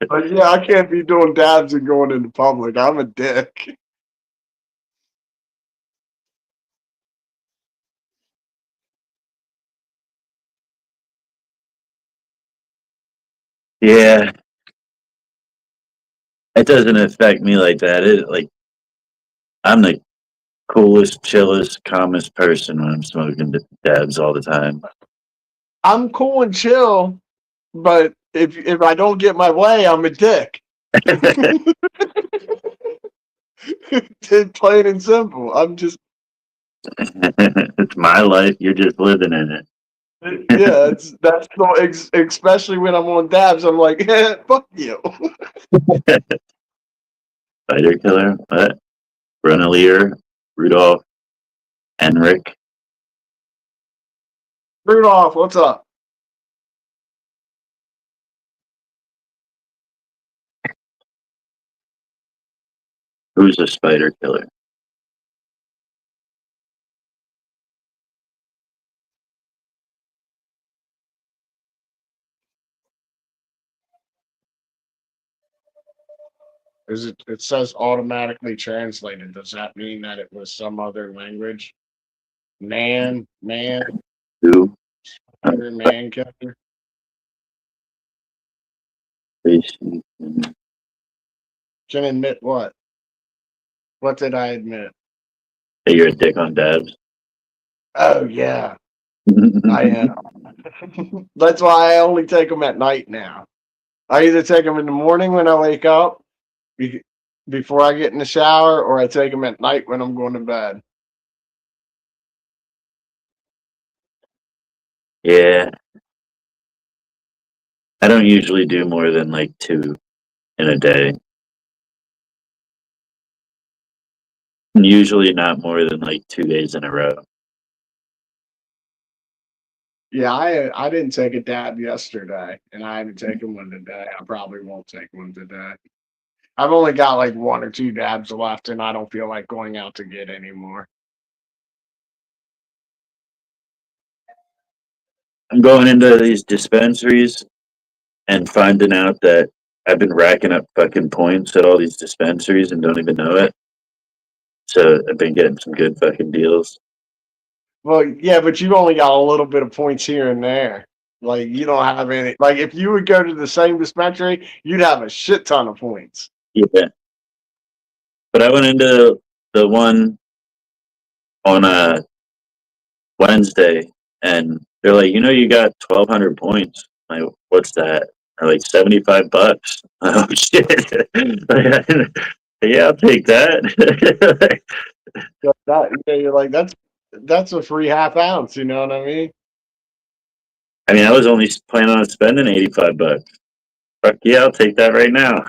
But yeah, I can't be doing dabs and going into public. I'm a dick. Yeah, it doesn't affect me like that. It like I'm the coolest, chillest, calmest person when I'm smoking dabs all the time. I'm cool and chill, but if I don't get my way, I'm a dick. Plain and simple. I'm just It's my life. You're just living in it. yeah. That's so especially when I'm on dabs. I'm like, fuck you. Spider killer. What? Brunelier, Rudolph, Henrik. Rudolph, what's up? Who's a spider killer? Is it? It says automatically translated. Does that mean that it was some other language? Man, Who? spider, man killer. Can admit what? What did I admit? Hey, you're a dick on dabs. Oh yeah, I am. That's why I only take them at night now. I either take them in the morning when I wake up, be- before I get in the shower, or I take them at night when I'm going to bed. Yeah, I don't usually do more than like 2 in a day. Usually not more than like 2 days in a row. Yeah, I didn't take a dab yesterday, and I haven't taken one today. I probably won't take one today. I've only got like 1 or 2 dabs left, and I don't feel like going out to get any more. I'm going into these dispensaries and finding out that I've been racking up fucking points at all these dispensaries and don't even know it. So I've been getting some good fucking deals. Well, yeah, but you only got a little bit of points here and there. Like you don't have any. Like if you would go to the same dispensary, you'd have a shit ton of points. Yeah. But I went into the one on a Wednesday and they're like, you got 1,200 points. I'm like, what's that? They're like $75. Oh shit. Yeah, I'll take that. So yeah, you're like that's a free half ounce. You know what I mean? I mean, I was only planning on spending $85. Fuck yeah, I'll take that right now.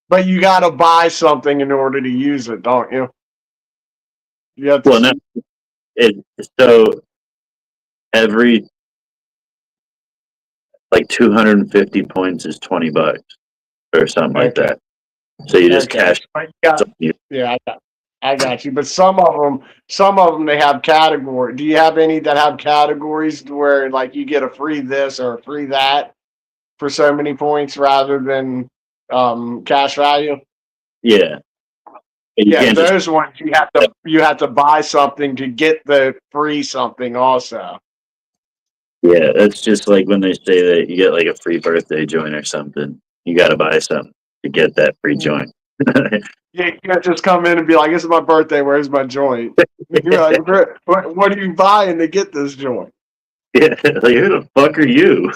But you got to buy something in order to use it, don't you? You have to. Well, no, it so every like 250 points is $20 or something like Okay. that. So you just Okay. cash. But yeah, I got you. But some of them, they have category. Do you have any that have categories where like you get a free this or a free that for so many points rather than cash value? Yeah, you Yeah, can't just. those ones you have to buy something to get the free something also. Yeah, that's just like when they say that you get like a free birthday joint or something. You got to buy something to get that free joint. Yeah, you can't just come in and be like, "It's my birthday. Where's my joint?" You're like, what are you buying to get this joint?" Yeah, like who the fuck are you?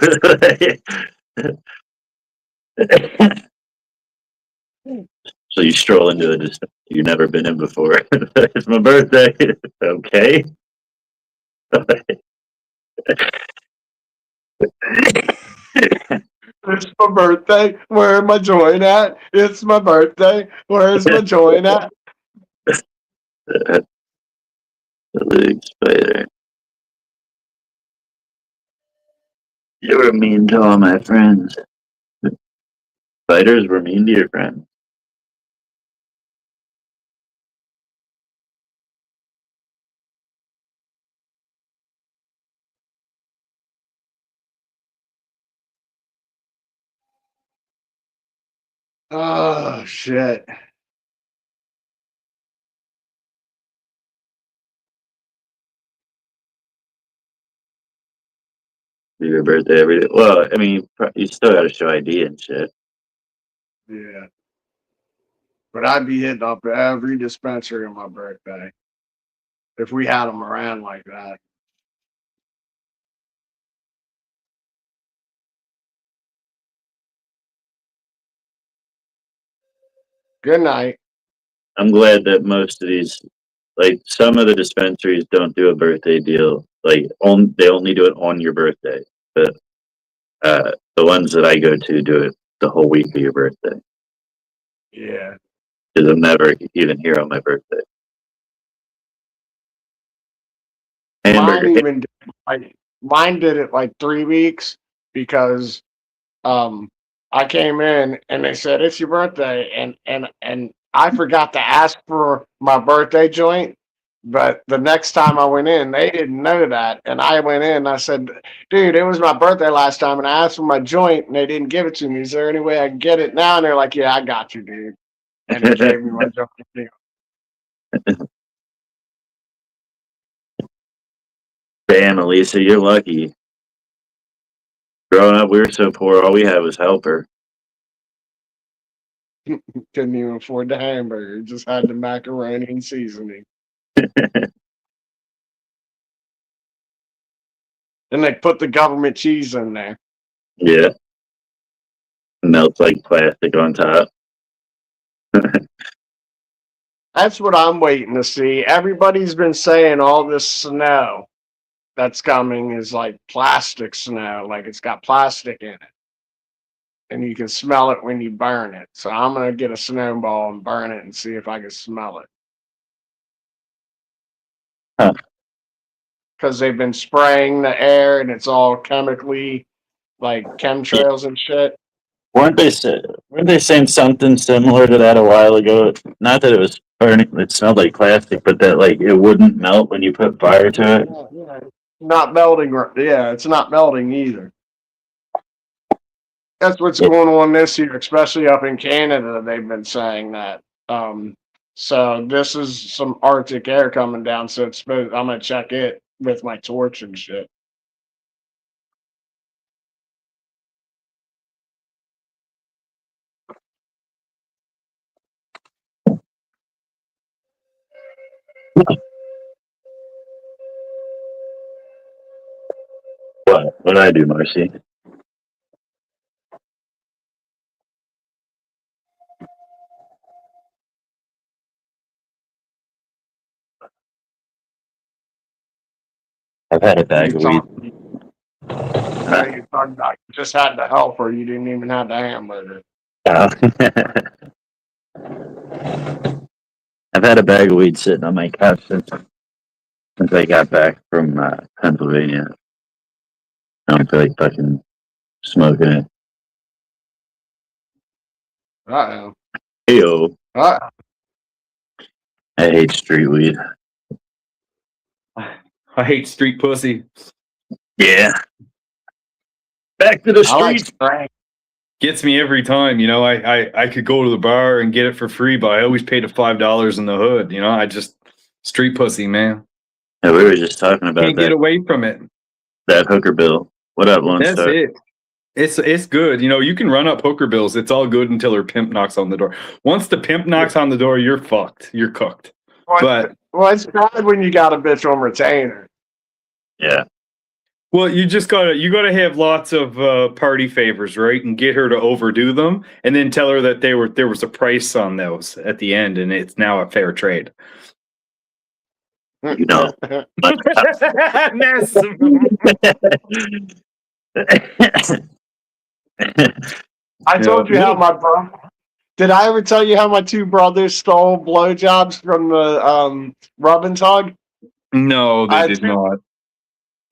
So you stroll into a dispensary you've never been in before. It's my birthday. Okay. It's my birthday. Where my joint at? It's my birthday. Where's my joint at? The Luke Spider. You were mean to all my friends. Spiders were mean to your friends. Oh shit. Your birthday every day. Well, I mean, you still got to show ID and shit. Yeah. But I'd be hitting up every dispensary on my birthday if we had them around like that. Good night. I'm glad that most of these, like some of the dispensaries, don't do a birthday deal. Like, they only do it on your birthday. But the ones that I go to do it the whole week of your birthday. Yeah. Because I'm never even here on my birthday. Mine Hamburger. even did, like mine did it like 3 weeks because um I came in and they said it's your birthday, and I forgot to ask for my birthday joint. But the next time I went in, they didn't know that, and I went in. And I said, "Dude, it was my birthday last time, and I asked for my joint, and they didn't give it to me. Is there any way I can get it now?" And they're like, "Yeah, I got you, dude." And they gave me my joint. Damn, Elisa, you're lucky. Growing up, we were so poor. All we had was helper. Couldn't even afford the hamburger; just had the macaroni and seasoning. And they put the government cheese in there. Yeah, melts like plastic on top. That's what I'm waiting to see. Everybody's been saying all this snow that's coming is like plastic snow, like it's got plastic in it. And you can smell it when you burn it. So I'm going to get a snowball and burn it and see if I can smell it. Huh. Because they've been spraying the air and it's all chemically, like chemtrails and shit. Weren't they saying something similar to that a while ago? Not that it was burning; it smelled like plastic, but that like it wouldn't melt when you put fire to it. Yeah. Not melting. Yeah, it's not melting either. That's what's going on this year, especially up in Canada. They've been saying that. So this is some Arctic air coming down. So it's I'm gonna check it with my torch and shit. What did I do, Marcy? I've had a bag of weed. You're talking about you just had the helper. You didn't even have the hamburger. I've had a bag of weed sitting on my couch since I got back from Pennsylvania. I don't feel like fucking smoking it. Uh-oh. Heyo. Uh-oh. I hate street weed. I hate street pussy. Yeah. Back to the streets. Gets me every time. You know, I could go to the bar and get it for free, but I always pay the $5 in the hood. You know, I just street pussy, man. Yeah, we were just talking about Can't get away from it. That hooker bill. What up, Lone That's Star? it. It's good. You know, you can run up hooker bills. It's all good until her pimp knocks on the door. Once the pimp knocks on the door, you're fucked. You're cooked. But it's bad when you got a bitch on retainer. Yeah. Well, you gotta have lots of party favors, right? And get her to overdo them, and then tell her that there was a price on those at the end, and it's now a fair trade. You know. I told you how my brother. Did I ever tell you how my two brothers stole blowjobs from the rubbing tug? No, they did not.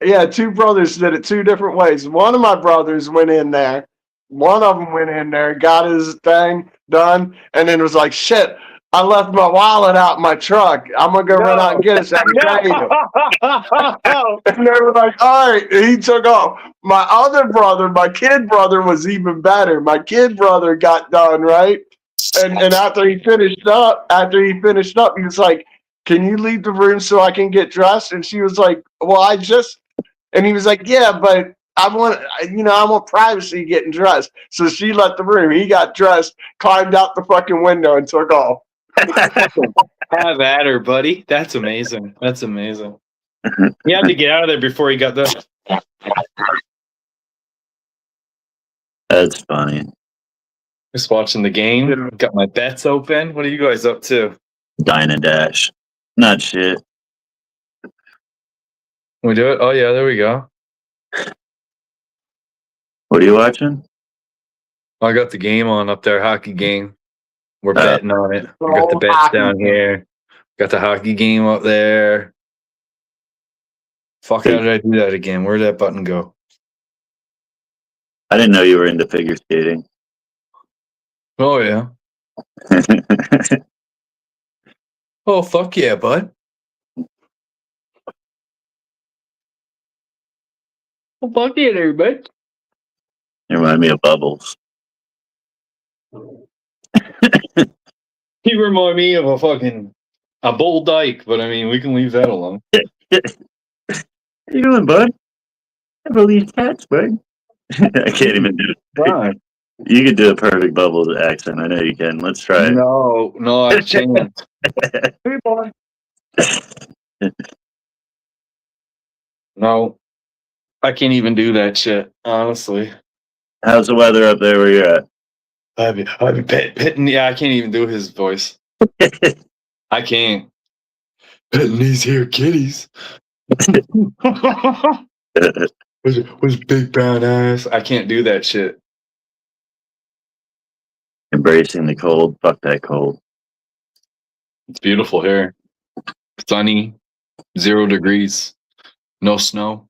Yeah, two brothers did it two different ways. One of my brothers went in there. One of them went in there, got his thing done, and then was like, "Shit, I left my wallet out in my truck. I'm gonna go run out and get it." So and they were like, "All right." And he took off. My other brother, my kid brother, was even better. My kid brother got done right, and after he finished up, he was like, "Can you leave the room so I can get dressed?" And she was like, "Well, I just." And he was like, "Yeah, but I want privacy getting dressed." So she left the room. He got dressed, climbed out the fucking window, and took off. Have at her, buddy. That's amazing. That's amazing. He had to get out of there before he got the. That's funny. Just watching the game. Got my bets open. What are you guys up to? Dynadash. Not shit. We do it? Oh, yeah, there we go. What are you watching? I got the game on up there, hockey game. We're betting on it. We got the bets down here. Got the hockey game up there. Fuck, how did I do that again? Where did that button go? I didn't know you were into figure skating. Oh yeah. Oh fuck yeah, bud. Oh fuck yeah, there, bud. You remind me of Bubbles. You remind me of a bull dyke, but I mean we can leave that alone. How you doing, bud? I believe cats, bud. I can't even do it. Fine. You could do a perfect Bubbles accent. I know you can. Let's try it. No, I can't. Hey boy. No. I can't even do that shit, honestly. How's the weather up there where you're at? I've been petting. Yeah, I can't even do his voice. I can't. Petting these here kitties. with big brown eyes. I can't do that shit. Embracing the cold. Fuck that cold. It's beautiful here. Sunny, 0 degrees, no snow.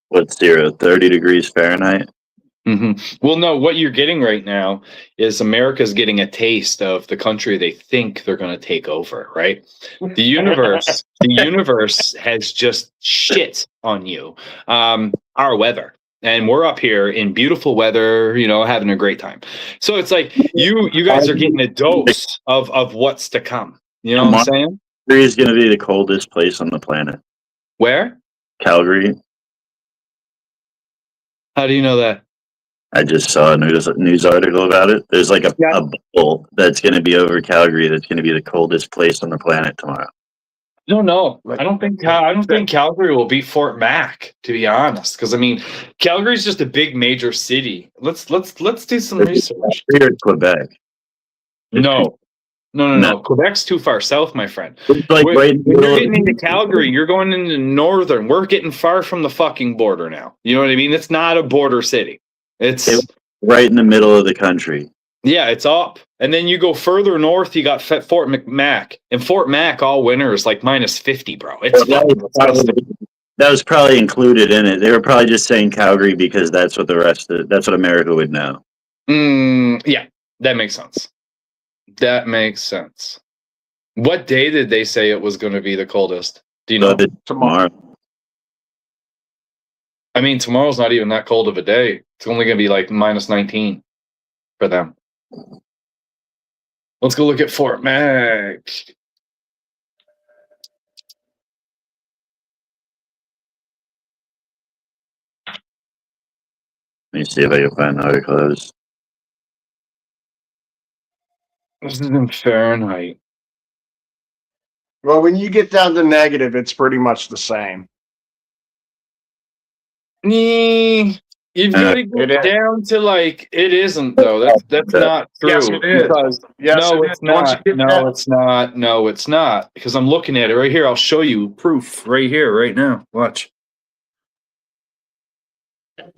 What's 30 degrees Fahrenheit? Well, no, what you're getting right now is America's getting a taste of the country they think they're going to take over, right? The universe has just shit on you. Our weather. And we're up here in beautiful weather, having a great time. So it's like you guys are getting a dose of what's to come. You know what I'm saying? Calgary is going to be the coldest place on the planet. Where? Calgary. How do you know that? I just saw a news article about it. There's like a bubble that's going to be over Calgary. That's going to be the coldest place on the planet tomorrow. No. I don't think Calgary will beat Fort Mac, to be honest. Because I mean, Calgary's just a big major city. Let's do some research. Here in Quebec. No. Quebec's too far south, my friend. Like when you're getting into Calgary, you're going into northern. We're getting far from the fucking border now. You know what I mean? It's not a border city. It's right in the middle of the country. Yeah, it's up. And then you go further north, you got Fort McMac. And Fort Mac all winter is like minus 50, bro. It's that was probably included in it. They were probably just saying Calgary because that's what that's what America would know. Yeah, that makes sense. What day did they say it was going to be the coldest? Do you know? Tomorrow. I mean, tomorrow's not even that cold of a day. It's only going to be like minus 19 for them. Let's go look at Fort Mac. Let me see if I can find the article. This is in Fahrenheit. Well, when you get down to negative, it's pretty much the same. You've got to get down to like it isn't though. That's not true. Yes, it is. No, it's not. Because I'm looking at it right here. I'll show you proof right here, right now. Watch.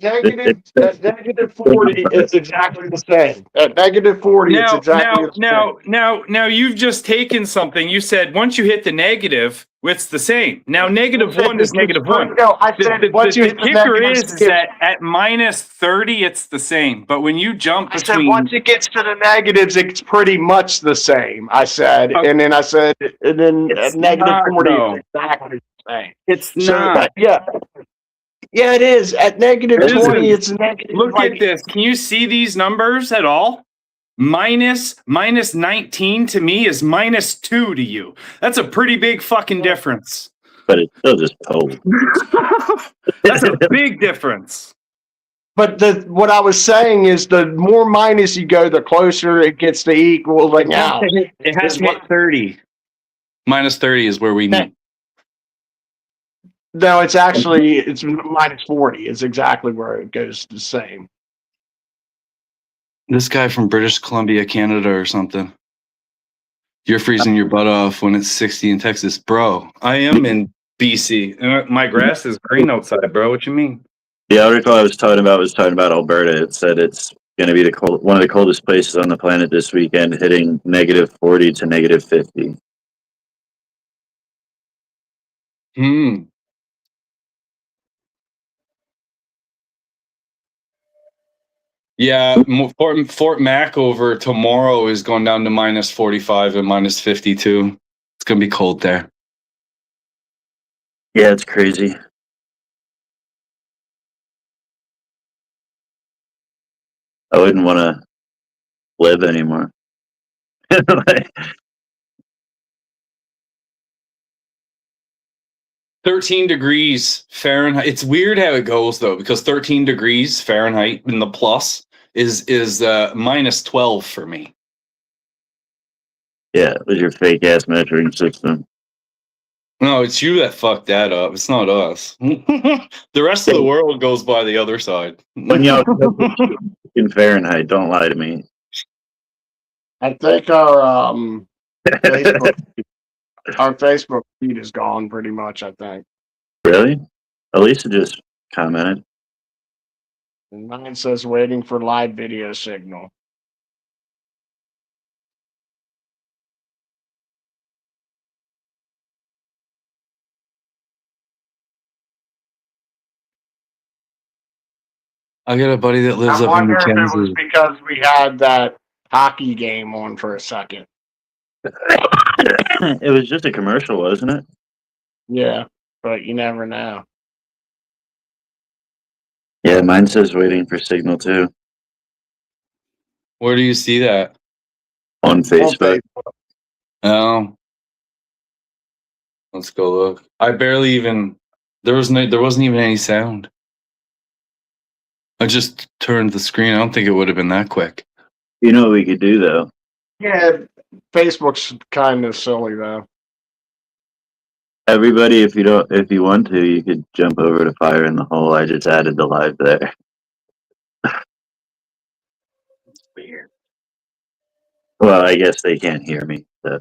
Negative 40 is exactly the same. At negative 40, it's exactly the same. Now you've just taken something. You said once you hit the negative, it's the same. Now negative 1 is negative 1. No, I said the kicker is that at minus 30, it's the same. But when you jump between, once it gets to the negatives, it's pretty much the same. I said, and then at negative 40, it's exactly the same. It's not. Yeah, it is. At negative 20, it's negative. Look at this. Can you see these numbers at all? Minus 19 to me is minus 2 to you. That's a pretty big fucking difference. But it's still just cold. That's a big difference. But what I was saying is the more minus you go, the closer it gets to equal. Like now, it has to hit 30. Minus 30 is where we meet. No, it's minus 40 is exactly where it goes the same. This guy from British Columbia, Canada or something. You're freezing your butt off when it's 60 in Texas. Bro, I am in BC. My grass is green outside, bro. What you mean? The article I was talking about Alberta. It said it's going to be one of the coldest places on the planet this weekend, hitting negative 40 to negative 50. Yeah, Fort Mac over tomorrow is going down to minus 45 and minus 52. It's gonna be cold there. Yeah, it's crazy. I wouldn't want to live anymore. Like, 13 degrees Fahrenheit. It's weird how it goes though, because 13 degrees Fahrenheit in the plus is minus 12 for me. yeah, with your fake ass measuring system. No, it's you that fucked that up. It's not us. The rest of the world goes by the other side. When y'all in Fahrenheit, don't lie to me. I think our Facebook, our Facebook feed is gone pretty much. I think. Really? Elisa just commented. And mine says waiting for live video signal. I got a buddy that lives I up in wonder if it was Mackenzie. because we had that hockey game on for a second. It was just a commercial, wasn't it? Yeah, but you never know. Yeah, mine says waiting for signal too Where do you see that? on Facebook. Oh, let's go look. I barely even there wasn't even any sound. I just turned the screen. I don't think it would have been that quick. You know what we could do though? Yeah, Facebook's kind of silly though. Everybody, if you want to, you could jump over to Fire in the Hole. I just added the live there. Weird. Well, I guess they can't hear me. So.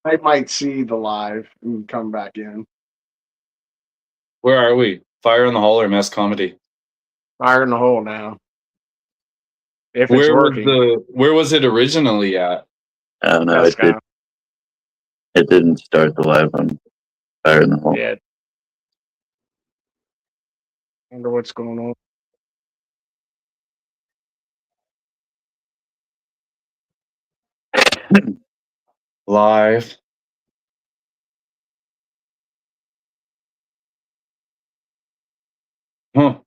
I might see the live and come back in. Where are we? Fire in the Hall or Mass Comedy? Fire in the Hole now. If it's working. Where was it originally at? I don't know. It didn't start the live on Fire in the Hole. Yeah. I wonder what's going on. Live. Huh.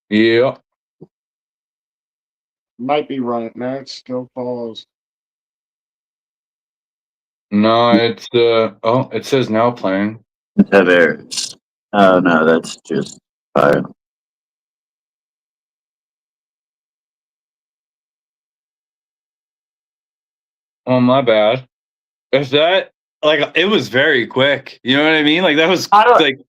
Yeah. Might be running. No, it still follows. No, it's oh, it says now playing. Let's have errors. Oh no, that's just Fire. Oh, my bad. If that, like, it was very quick. You know what I mean? Like, that was like,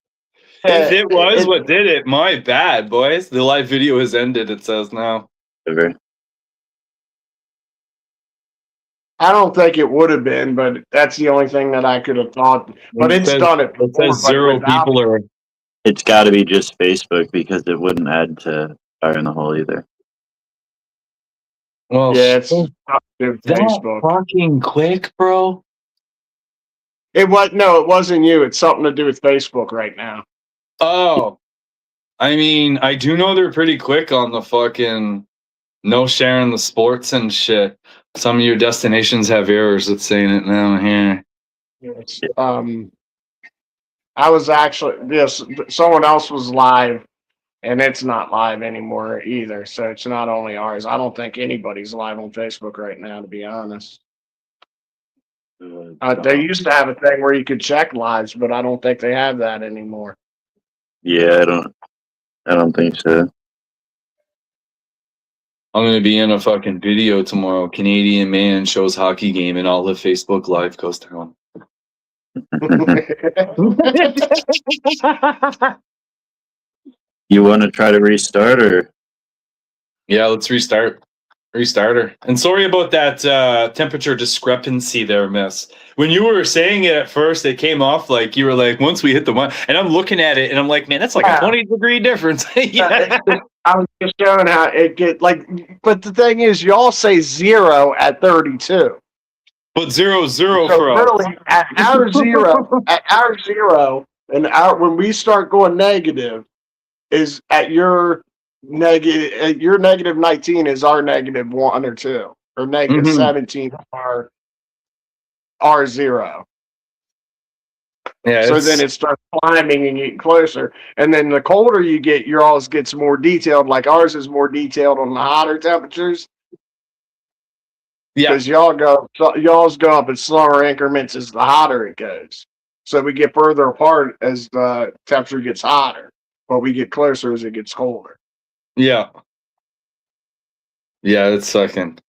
if it was what did it, my bad, boys. The live video has ended, it says now. Ever. I don't think it would have been, but that's the only thing that I could have thought. But it's done it before. It says zero people are. It's got to be just Facebook because it wouldn't add to Fire in the Hole either. Well, yeah, it's that Facebook. fucking quick, bro. It wasn't you. It's something to do with Facebook right now. Oh, I mean, I do know they're pretty quick on the fucking no sharing the sports and shit. Some of your destinations have errors. It's saying it now here. Yes. I was actually someone else was live, and it's not live anymore either. So it's not only ours. I don't think anybody's live on Facebook right now, to be honest. They used to have a thing where you could check lives, but I don't think they have that anymore. Yeah, I don't think so. I'm gonna be in a fucking video tomorrow. Canadian man shows hockey game and all of Facebook Live goes down. You want to try to restart or? Yeah, let's restart. Restarter. And sorry about that temperature discrepancy there, miss. When you were saying it at first, it came off like you were like, once we hit the one, and I'm looking at it and I'm like, man, that's like a 20-degree difference. Yeah. I was just showing how it get like, but the thing is, y'all say 0 at 32. But 0-0 So for us. really, at our zero, and when we start going negative, is at your negative 19 is our negative 1 or 2, or negative Mhm. 17 our 0. Yeah. So then it starts climbing and getting closer. And then the colder you get, yours gets more detailed. Like ours is more detailed on the hotter temperatures. yeah. Because y'all's go up in slower increments as the hotter it goes. So we get further apart as the temperature gets hotter, but we get closer as it gets colder. Yeah. Yeah, it's sucking.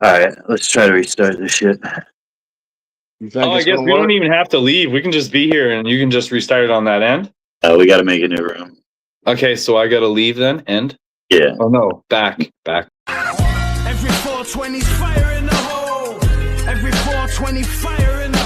All right, let's try to restart this shit. You think Oh, I it's guess gonna we work? don't even have to leave. We can just be here and you can just restart it on that end. We got to make a new room. Okay, so I gotta leave then. End. Yeah. Oh no, back. Every 420's fire in the hole. Every 420 fire in the